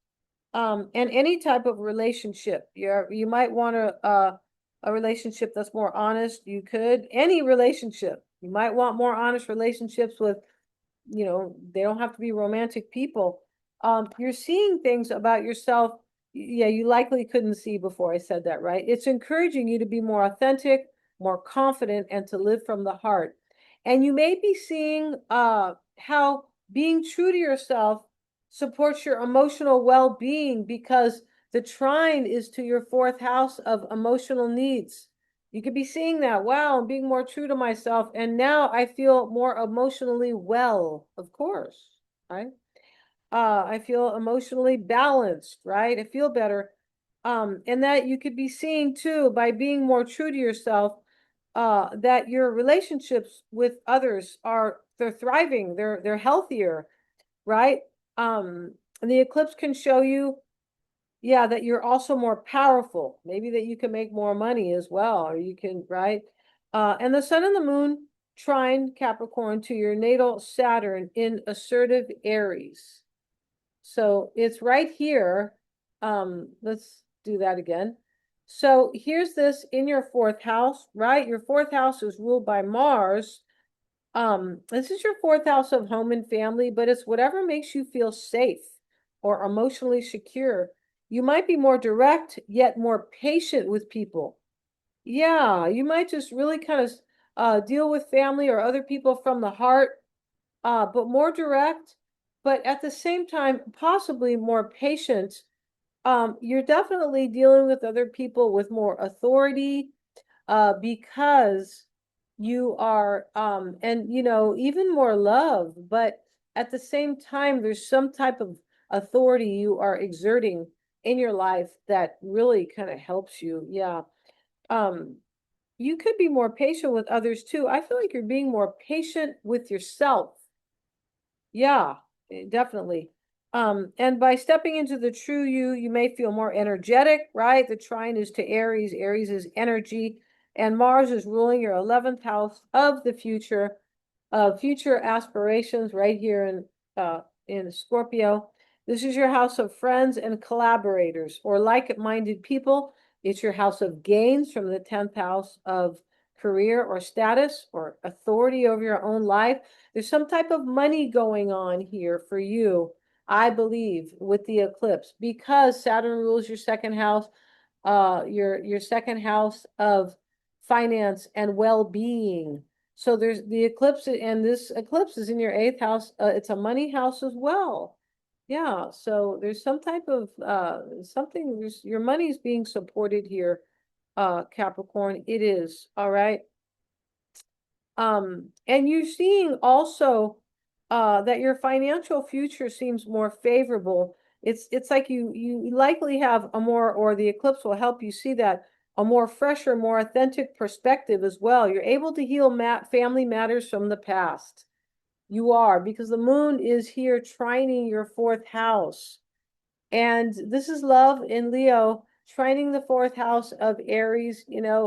And any type of relationship. You might want a relationship that's more honest. You could, any relationship. You might want more honest relationships with, you know, they don't have to be romantic people. You're seeing things about yourself, yeah, you likely couldn't see before. I said that, right? It's encouraging you to be more authentic, more confident, and to live from the heart. And you may be seeing how being true to yourself supports your emotional well-being, because the trine is to your 4th house of emotional needs. You could be seeing that, wow, I'm being more true to myself. And now I feel more emotionally well, of course, right? I feel emotionally balanced, right? I feel better. And that you could be seeing too, by being more true to yourself, that your relationships with others they're thriving, they're healthier, right? And the eclipse can show you, yeah, that you're also more powerful. Maybe that you can make more money as well, or you can, right? And the sun and the moon trine Capricorn to your natal Saturn in assertive Aries. So it's right here. Let's do that again. So here's this in your 4th house, right? Your 4th house is ruled by Mars. This is your 4th house of home and family, but it's whatever makes you feel safe or emotionally secure. You might be more direct, yet more patient with people. Yeah, you might just really kind of deal with family or other people from the heart, but more direct, but at the same time, possibly more patient. You're definitely dealing with other people with more authority, because you are, and you know, even more love, but at the same time, there's some type of authority you are exerting in your life that really kind of helps you. Yeah. Um, you could be more patient with others too. I feel like you're being more patient with yourself. Yeah, definitely. And by stepping into the true you, you may feel more energetic, right? The trine is to Aries. Aries is energy, and Mars is ruling your 11th house of the future, of future aspirations, right here in Scorpio. This is your house of friends and collaborators or like-minded people. It's your house of gains from the 10th house of career or status or authority over your own life. There's some type of money going on here for you. I believe, with the eclipse, because Saturn rules your second house, your second house of finance and well-being. So there's the eclipse, and this eclipse is in your eighth house. It's a money house as well. Yeah, so there's some type of something, your money is being supported here, Capricorn. It is, all right. And you're seeing also that your financial future seems more favorable. It's like you likely have a more, or the eclipse will help you see that, a more fresher, more authentic perspective as well. You're able to heal family matters from the past. You are, because the moon is here trining your fourth house. And this is love in Leo, trining the fourth house of Aries,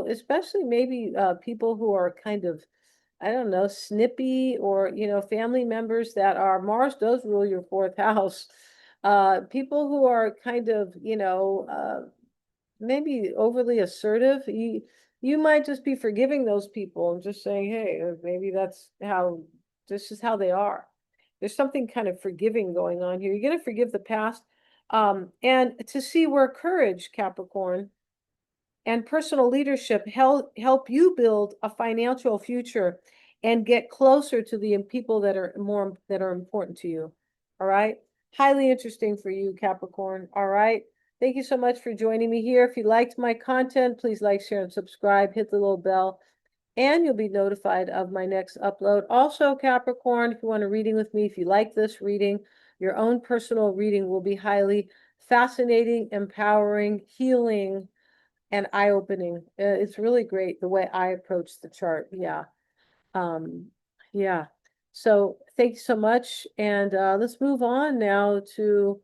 especially maybe people who are kind of, I don't know, snippy, or, family members that are, Mars does rule your fourth house. People who are kind of, maybe overly assertive. You might just be forgiving those people and just saying, hey, maybe this is how they are. There's something kind of forgiving going on here. You're going to forgive the past. And to see where courage, Capricorn, and personal leadership help you build a financial future and get closer to the people that are important to you. All right. Highly interesting for you, Capricorn. All right. Thank you so much for joining me here. If you liked my content, please like, share, and subscribe. Hit the little bell, and you'll be notified of my next upload. Also, Capricorn, if you want a reading with me, if you like this reading, your own personal reading will be highly fascinating, empowering, healing, and eye-opening. It's really great the way I approach the chart. Yeah. Um, yeah. So thank you so much. And let's move on now to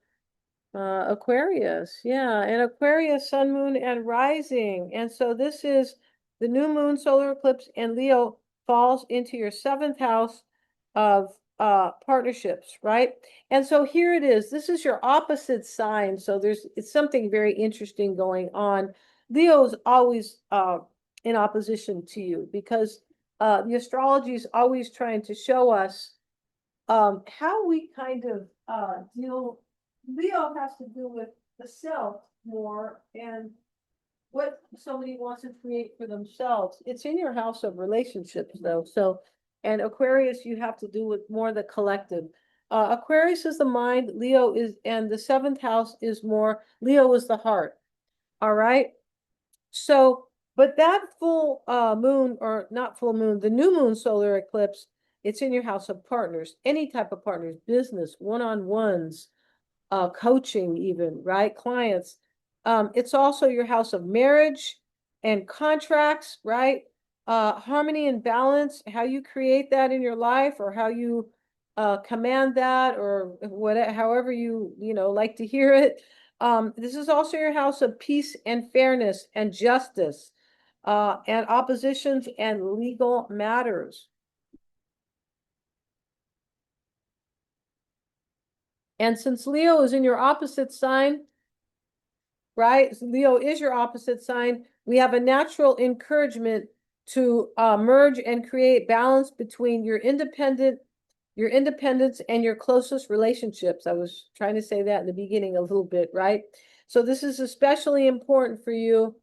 Aquarius. Yeah. And Aquarius, sun, moon, and rising. And so this is the new moon solar eclipse, and Leo falls into your seventh house of partnerships, right? And so here it is. This is your opposite sign. So it's something very interesting going on. Leo is always in opposition to you, because the astrology is always trying to show us how we kind of deal. Leo has to do with the self more, and what somebody wants to create for themselves. It's in your house of relationships, though. So, and Aquarius, you have to do with more the collective. Aquarius is the mind. Leo is, and the seventh house is more. Leo is the heart. All right. So, but that full moon, or not full moon, the new moon solar eclipse, it's in your house of partners, any type of partners, business, one-on-ones, coaching even, right? Clients. It's also your house of marriage and contracts, right? Harmony and balance, how you create that in your life, or how you command that, or whatever, however you like to hear it. This is also your house of peace and fairness and justice, and oppositions and legal matters. And since Leo is in your opposite sign, right? Leo is your opposite sign. We have a natural encouragement to merge and create balance between your independence and your closest relationships. I was trying to say that in the beginning a little bit, right? So this is especially important for you,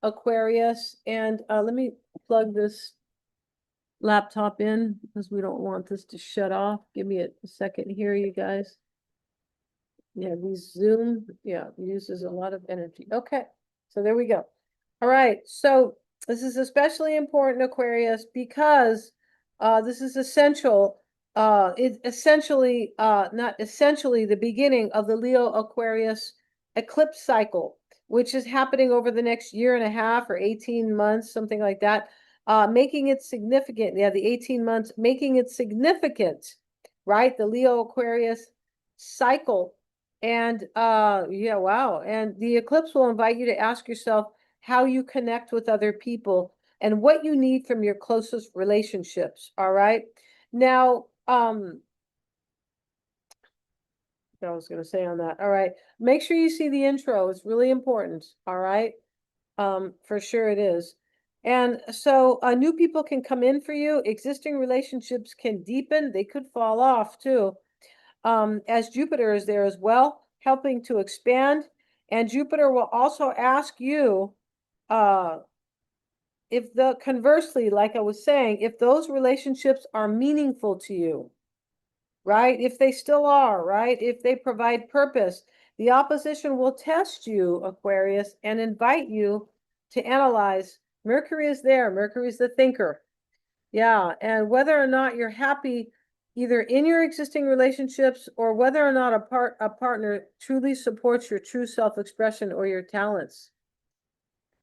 Aquarius. And let me plug this laptop in, because we don't want this to shut off. Give me a second here, you guys. Yeah, Zoom, yeah, uses a lot of energy. Okay, so there we go. All right, so this is especially important, Aquarius, because this is essential. It's essentially, not essentially, the beginning of the Leo Aquarius eclipse cycle, which is happening over the next year and a half or 18 months, something like that, making it significant. Yeah, the 18 months, making it significant, right? The Leo Aquarius cycle. And yeah, wow. And the eclipse will invite you to ask yourself how you connect with other people and what you need from your closest relationships. All right. Now, I was going to say on that. All right. Make sure you see the intro. It's really important. All right. For sure it is. And so new people can come in for you. Existing relationships can deepen. They could fall off too. as Jupiter is there as well, helping to expand. And Jupiter will also ask you, if conversely, like I was saying, if those relationships are meaningful to you, right? If they still are, right? If they provide purpose, the opposition will test you, Aquarius, and invite you to analyze. Mercury is there. Mercury is the thinker. Yeah, and whether or not you're happy either in your existing relationships or whether or not a partner truly supports your true self-expression or your talents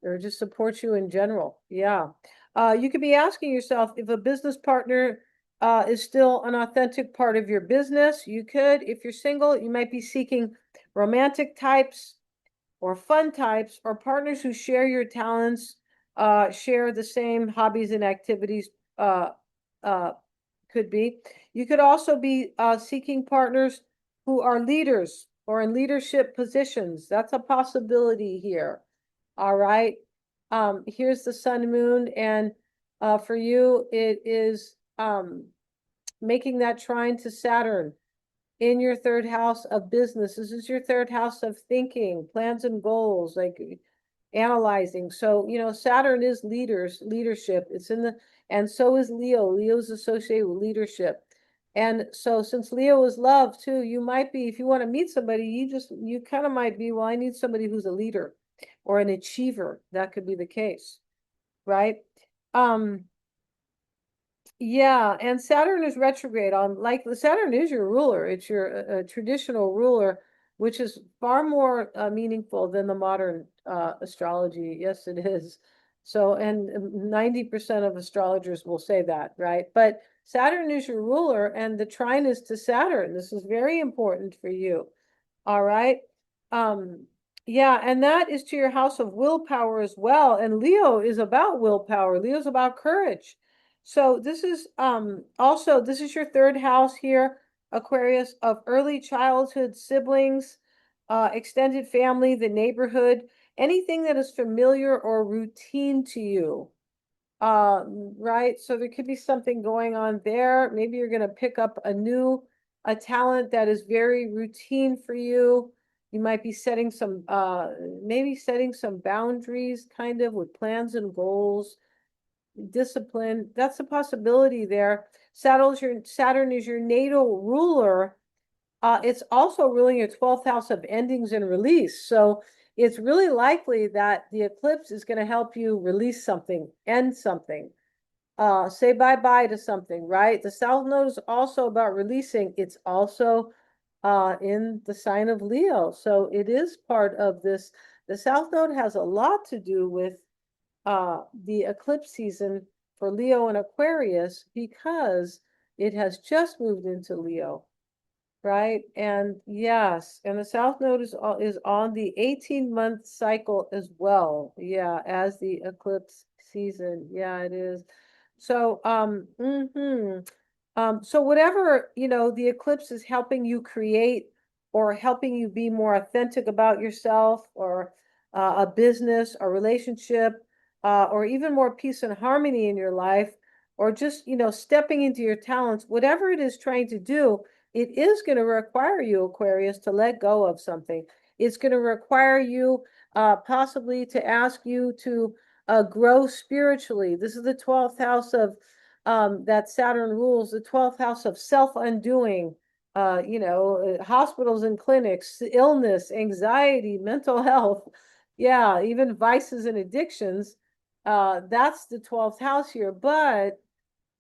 or just supports you in general. Yeah. You could be asking yourself if a business partner is still an authentic part of your business. You could, if you're single, you might be seeking romantic types or fun types or partners who share your talents, share the same hobbies and activities, uh, uh, could be. You could also be seeking partners who are leaders or in leadership positions. That's a possibility here. All right. Here's the sun moon, and for you, it is making that trine to Saturn in your third house of business. This is your third house of thinking, plans and goals, like analyzing. So, Saturn is leadership. It's in the, and so is Leo. Leo's associated with leadership. And so since Leo is love too, you might be, if you want to meet somebody, you kind of might be, well, I need somebody who's a leader or an achiever. That could be the case, right? Um, yeah, and Saturn is retrograde on, like, the Saturn is your ruler. It's your traditional ruler, which is far more meaningful than the modern astrology. Yes, it is. So, and 90% of astrologers will say that, right? But Saturn is your ruler, and the trine is to Saturn. This is very important for you. All right. Yeah, and that is to your house of willpower as well. And Leo is about willpower. Leo's about courage. So this is also, this is your third house here, Aquarius, of early childhood siblings, extended family, the neighborhood, anything that is familiar or routine to you. Right? So there could be something going on there. Maybe you're going to pick up a talent that is very routine for you. You might be setting some, maybe setting some boundaries kind of with plans and goals, discipline. That's a possibility there. Saturn is your natal ruler. It's also ruling your 12th house of endings and release. So it's really likely that the eclipse is going to help you release something, end something, say bye-bye to something, right? The South Node is also about releasing. It's also in the sign of Leo. So it is part of this. The South Node has a lot to do with the eclipse season for Leo and Aquarius because it has just moved into Leo. Right. And yes, and the South Node is on the 18-month cycle as well. Yeah, as the eclipse season. Yeah, it is. So, so whatever, the eclipse is helping you create or helping you be more authentic about yourself or a business, a relationship, or even more peace and harmony in your life, or just, stepping into your talents, whatever it is trying to do, it is going to require you, Aquarius, to let go of something. It's going to require you possibly to ask you to grow spiritually. This is the 12th house of that Saturn rules, the 12th house of self-undoing, hospitals and clinics, illness, anxiety, mental health. Yeah, even vices and addictions. That's the 12th house here, but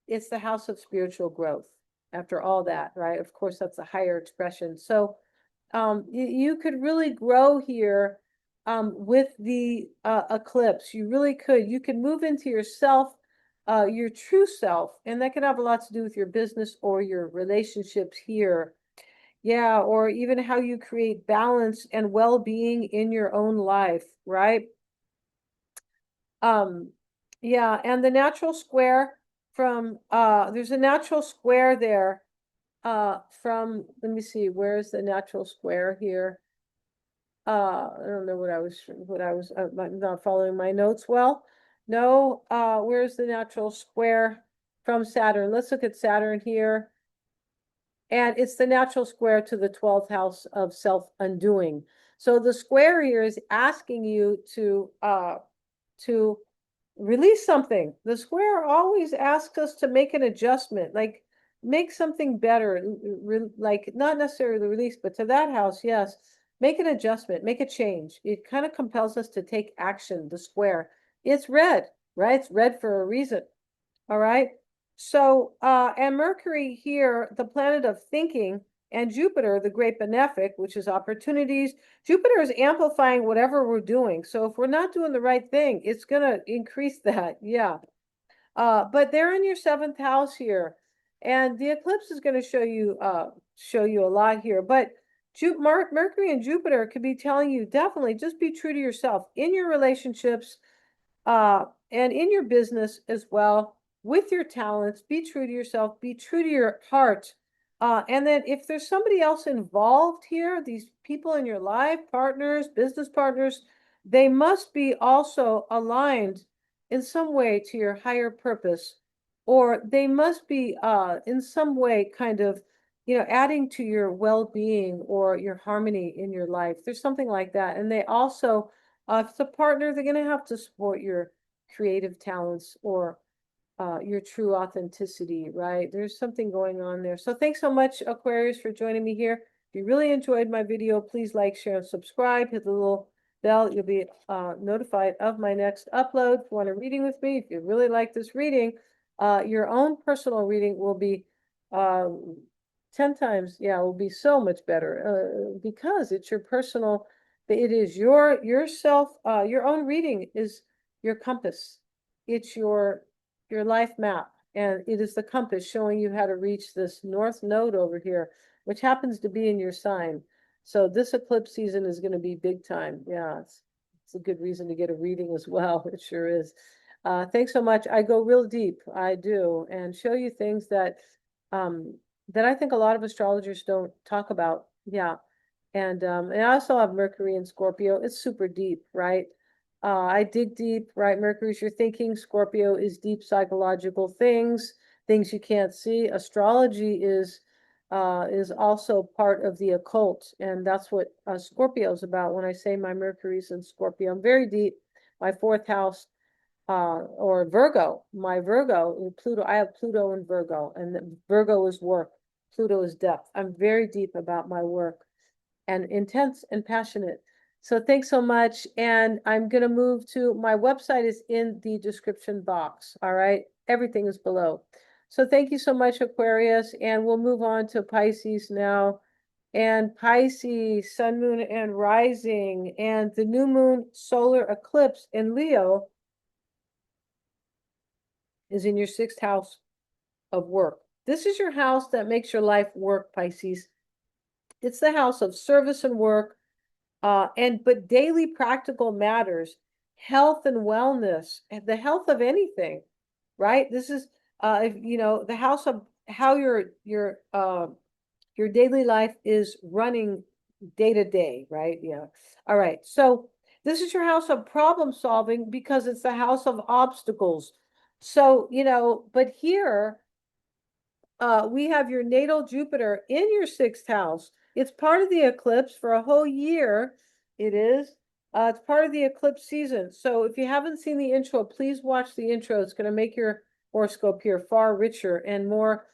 it's the house of spiritual growth after all that, right? Of course, that's a higher expression. So you could really grow here with the eclipse. You really could. You can move into yourself, your true self, and that could have a lot to do with your business or your relationships here. Yeah, or even how you create balance and well-being in your own life, right? Yeah, and the natural square from there's a natural square there from, let me see, where's the natural square here? I don't know I'm not following my notes well. No, where's the natural square from Saturn? Let's look at Saturn here. And it's the natural square to the 12th house of self-undoing. So the square here is asking you to release something. The square always asks us to make an adjustment, like make something better, like not necessarily the release, but to that house, yes, make an adjustment, make a change. It kind of compels us to take action, the square. It's red, right? It's red for a reason. All right. So, and Mercury here, the planet of thinking, and Jupiter, the great benefic, which is opportunities. Jupiter is amplifying whatever we're doing. So if we're not doing the right thing, it's going to increase that. Yeah. But they're in your seventh house here. And the eclipse is going to show you a lot here. But Mercury and Jupiter could be telling you definitely just be true to yourself in your relationships, and in your business as well, with your talents. Be true to yourself, be true to your heart. And then if there's somebody else involved here, these people in your life, partners, business partners, they must be also aligned in some way to your higher purpose, or they must be in some way kind of, adding to your well-being or your harmony in your life. There's something like that. And they also, if it's a partner, they're going to have to support your creative talents or your true authenticity, right? There's something going on there. So thanks so much, Aquarius, for joining me here. If you really enjoyed my video, please like, share, and subscribe. Hit the little bell. You'll be notified of my next upload. If you want a reading with me, if you really like this reading, your own personal reading will be 10 times, yeah, will be so much better because it's your personal, it is yourself, your own reading is your compass. It's your life map, and it is the compass showing you how to reach this north node over here, which happens to be in your sign. So this eclipse season is going to be big time. Yeah, it's a good reason to get a reading as well. It sure is. Thanks so much. I go real deep, I do, and show you things that that I think a lot of astrologers don't talk about. Yeah. And I also have Mercury in Scorpio. It's super deep, right? I dig deep, right? Mercury's your thinking. Scorpio is deep psychological things, things you can't see. Astrology is also part of the occult, and that's what Scorpio is about. When I say my Mercury's in Scorpio, I'm very deep. My fourth house, or Virgo, my Virgo, Pluto. I have Pluto in Virgo, and Virgo is work. Pluto is depth. I'm very deep about my work, and intense and passionate. So thanks so much. And I'm going to move to my website is in the description box. All right. Everything is below. So thank you so much, Aquarius. And we'll move on to Pisces now. And Pisces, sun, moon, and rising, and the new moon solar eclipse in Leo is in your sixth house of work. This is your house that makes your life work, Pisces. It's the house of service and work, but daily practical matters, health and wellness, and the health of anything, right? This is, the house of how your daily life is running day to day, right? Yeah. All right. So this is your house of problem solving because it's the house of obstacles. So, but here, we have your natal Jupiter in your sixth house. It's part of the eclipse for a whole year. It is. It's part of the eclipse season. So if you haven't seen the intro, please watch the intro. It's going to make your horoscope here far richer and more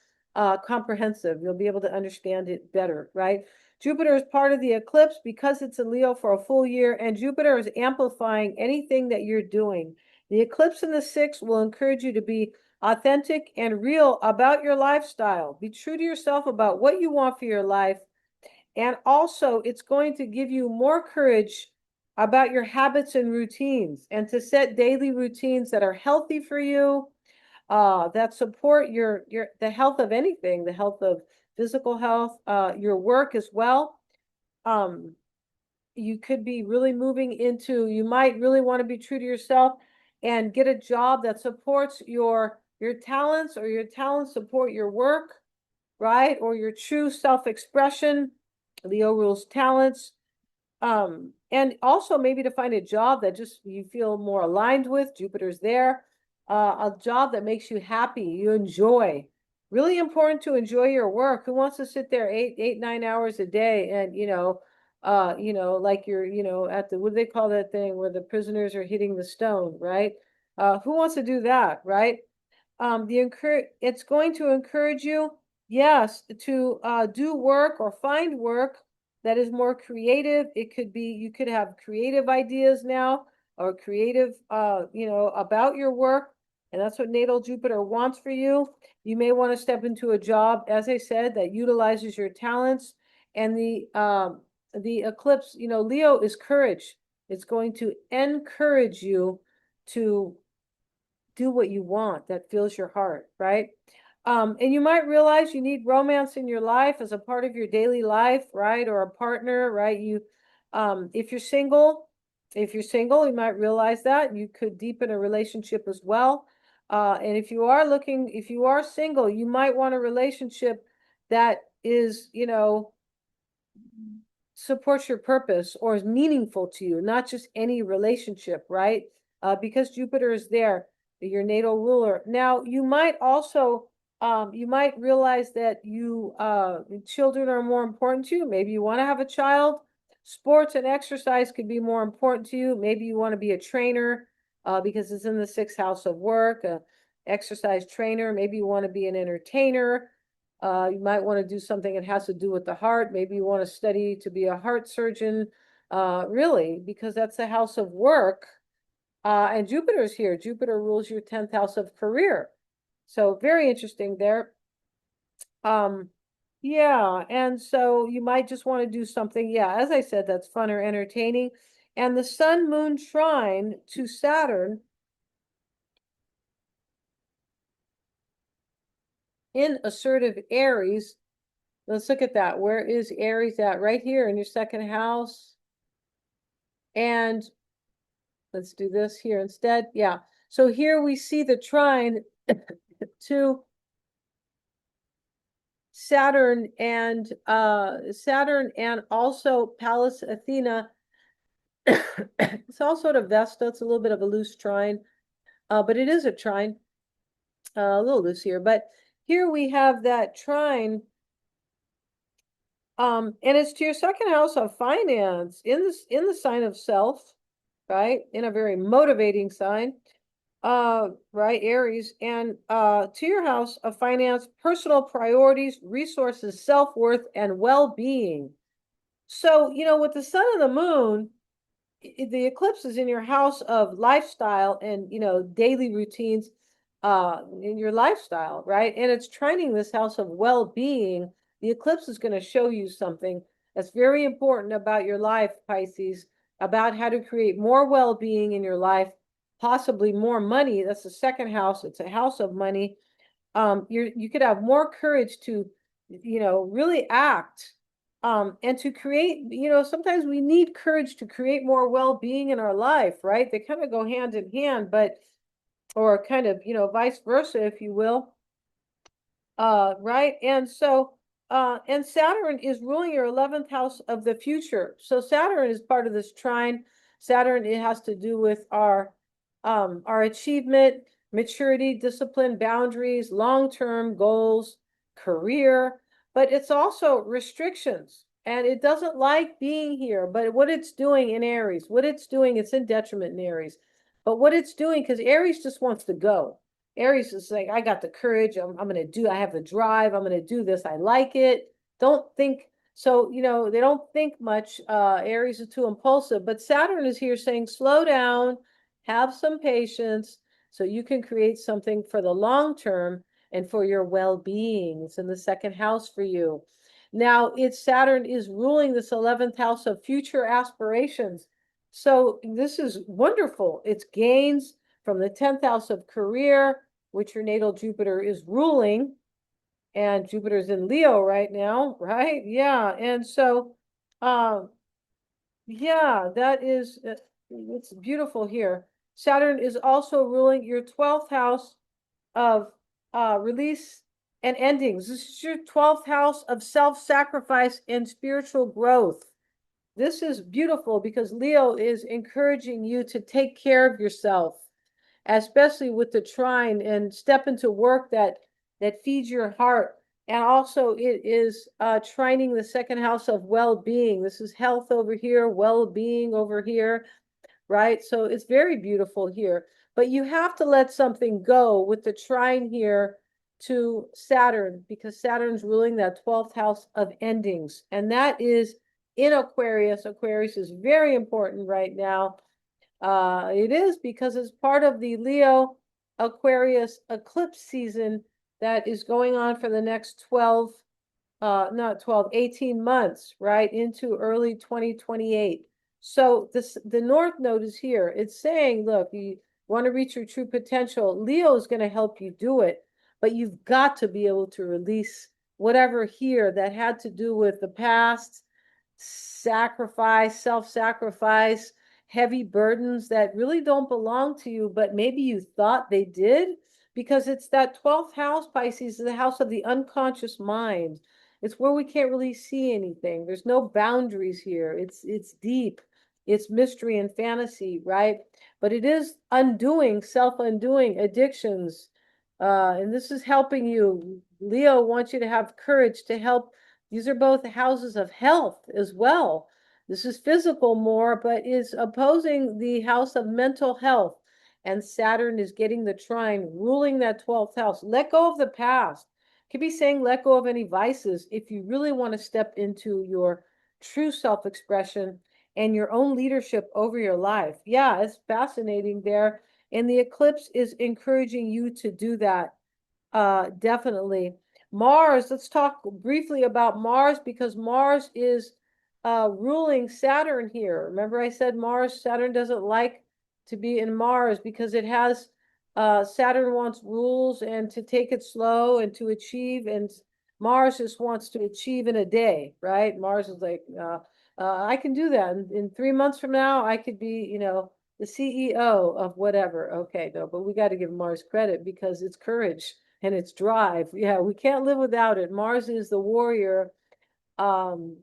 comprehensive. You'll be able to understand it better, right? Jupiter is part of the eclipse because it's in Leo for a full year, and Jupiter is amplifying anything that you're doing. The eclipse in the sixth will encourage you to be authentic and real about your lifestyle. Be true to yourself about what you want for your life. And also, it's going to give you more courage about your habits and routines, and to set daily routines that are healthy for you, that support the health of anything, the health of physical health, your work as well. You could be really moving into, you might really want to be true to yourself and get a job that supports your talents, or your talents support your work, right? Or your true self-expression. Leo rules talents. And also maybe to find a job that just you feel more aligned with. Jupiter's there. A job that makes you happy, you enjoy. Really important to enjoy your work. Who wants to sit there 9 hours a day and, like you're, at the, what do they call that thing where the prisoners are hitting the stone, right? Who wants to do that, right? It's going to encourage you, yes, to do work or find work that is more creative. It could be, you could have creative ideas now or creative, about your work. And that's what natal Jupiter wants for you. You may want to step into a job, as I said, that utilizes your talents. And the eclipse, Leo is courage. It's going to encourage you to do what you want that fills your heart, right? And you might realize you need romance in your life as a part of your daily life, right? Or a partner, right? If you're single, you might realize that you could deepen a relationship as well. And if you are single, you might want a relationship that is, supports your purpose or is meaningful to you, not just any relationship, right? Because Jupiter is there, your natal ruler. Now, you might also, you might realize that children are more important to you. Maybe you want to have a child. Sports and exercise could be more important to you. Maybe you want to be a trainer because it's in the sixth house of work, exercise trainer. Maybe you want to be an entertainer. You might want to do something that has to do with the heart. Maybe you want to study to be a heart surgeon, really, because that's the house of work. And Jupiter's here. Jupiter rules your 10th house of career. So very interesting there. Um, yeah, and so you might just want to do something, yeah, as I said, that's fun or entertaining. And the Sun Moon trine to Saturn in assertive Aries. Let's look at that. Where is Aries at? Right here in your second house. And let's do this here instead. Yeah. So here we see the trine to Saturn and also Pallas Athena. It's also to Vesta. It's a little bit of a loose trine, but it is a trine, a little loose here. But here we have that trine, and it's to your second house of finance in the sign of self, right? In a very motivating sign. Right, Aries, and to your house of finance, personal priorities, resources, self-worth, and well-being. So, with the sun and the moon, the eclipse is in your house of lifestyle and, daily routines, in your lifestyle, right? And it's trining this house of well-being. The eclipse is going to show you something that's very important about your life, Pisces, about how to create more well-being in your life, possibly more money. That's the second house. It's a house of money. You could have more courage to, really act, and to create, sometimes we need courage to create more well-being in our life, right? They kind of go hand in hand, but, or kind of, vice versa, if you will. Right. And Saturn is ruling your 11th house of the future. So Saturn is part of this trine. Saturn, it has to do with our achievement, maturity, discipline, boundaries, long-term goals, career, but it's also restrictions. And it doesn't like being here, but what it's doing in Aries, it's in detriment in Aries. But what it's doing, because Aries just wants to go. Aries is like, I got the courage. I'm going to do, I have the drive. I'm going to do this. I like it. Don't think. So, they don't think much. Aries is too impulsive, but Saturn is here saying, slow down, have some patience so you can create something for the long term and for your well-being. It's in the second house for you. Now, Saturn is ruling this 11th house of future aspirations. So this is wonderful. It's gains from the 10th house of career, which your natal Jupiter is ruling. And Jupiter's in Leo right now, right? Yeah. And so, yeah, that is, it's beautiful here. Saturn is also ruling your 12th house of release and endings. This is your 12th house of self-sacrifice and spiritual growth. This is beautiful because Leo is encouraging you to take care of yourself, especially with the trine, and step into work that that feeds your heart. And also it is trining the second house of well-being. This is health over here, well-being over here, right? So it's very beautiful here. But you have to let something go with the trine here to Saturn, because Saturn's ruling that 12th house of endings. And that is in Aquarius. Aquarius is very important right now. It is because it's part of the Leo Aquarius eclipse season that is going on for the next 12, not 12, 18 months, right, into early 2028. So the North Node is here. It's saying, look, you want to reach your true potential. Leo is going to help you do it, but you've got to be able to release whatever here that had to do with the past, sacrifice, self-sacrifice, heavy burdens that really don't belong to you, but maybe you thought they did, because it's that 12th house, Pisces, the house of the unconscious mind. It's where we can't really see anything. There's no boundaries here. It's deep. It's mystery and fantasy, right? But it is undoing, self-undoing addictions. And this is helping you. Leo wants you to have courage to help. These are both houses of health as well. This is physical more, but is opposing the house of mental health. And Saturn is getting the trine, ruling that 12th house. Let go of the past. Could be saying let go of any vices if you really want to step into your true self-expression and your own leadership over your life. Yeah, it's fascinating there. And the eclipse is encouraging you to do that. Definitely. Mars, let's talk briefly about Mars, because Mars is ruling Saturn here. Remember I said Mars, Saturn doesn't like to be in Mars because it has Saturn wants rules and to take it slow and to achieve, and Mars just wants to achieve in a day, right? Mars is like, I can do that. In 3 months from now, I could be, the CEO of whatever. Okay, no, but we got to give Mars credit because it's courage and its drive. Yeah, we can't live without it. Mars is the warrior. Um,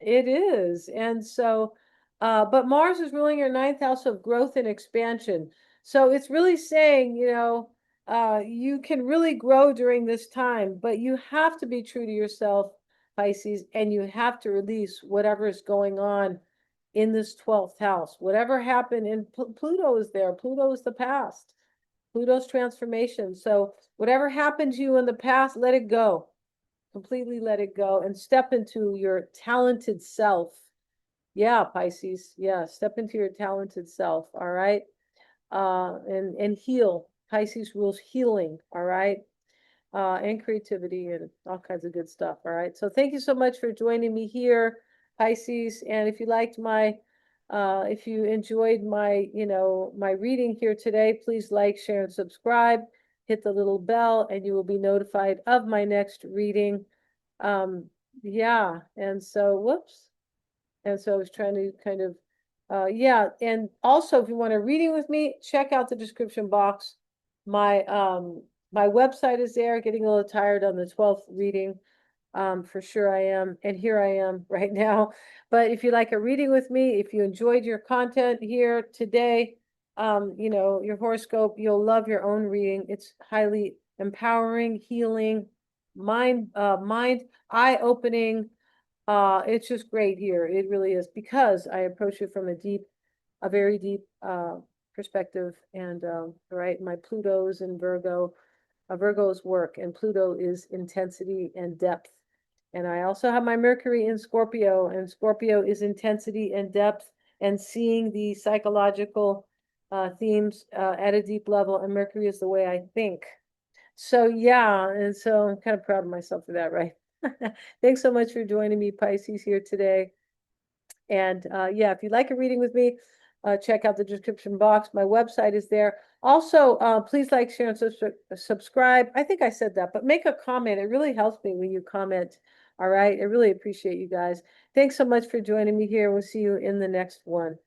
it is. And so, but Mars is ruling your ninth house of growth and expansion. So it's really saying, you can really grow during this time, but you have to be true to yourself, Pisces, and you have to release whatever is going on in this 12th house. Whatever happened, and Pluto is there. Pluto is the past. Pluto's transformation. So whatever happened to you in the past, let it go. Completely let it go and step into your talented self. Yeah, Pisces. Yeah, step into your talented self. All right. And heal. Pisces rules healing. All right. And creativity and all kinds of good stuff. All right. So thank you so much for joining me here, Pisces. And if you liked if you enjoyed my reading here today, please like, share, and subscribe. Hit the little bell, and you will be notified of my next reading. Yeah. And so, whoops. And so I was trying to kind of, yeah. And also, if you want a reading with me, check out the description box. My my website is there. Getting a little tired on the 12th reading. For sure I am. And here I am right now. But if you like a reading with me, if you enjoyed your content here today, your horoscope, you'll love your own reading. It's highly empowering, healing, mind eye-opening. It's just great here. It really is, because I approach it from a very deep perspective. And right, my Pluto's in Virgo. Virgo's work, and Pluto is intensity and depth. And I also have my Mercury in Scorpio, and Scorpio is intensity and depth and seeing the psychological themes at a deep level. And Mercury is the way I think. So yeah, and so I'm kind of proud of myself for that, right? Thanks so much for joining me, Pisces, here today. And yeah, if you'd like a reading with me, check out the description box. My website is there. Also, please like, share, and subscribe. I think I said that, but make a comment. It really helps me when you comment. All right. I really appreciate you guys. Thanks so much for joining me here. We'll see you in the next one.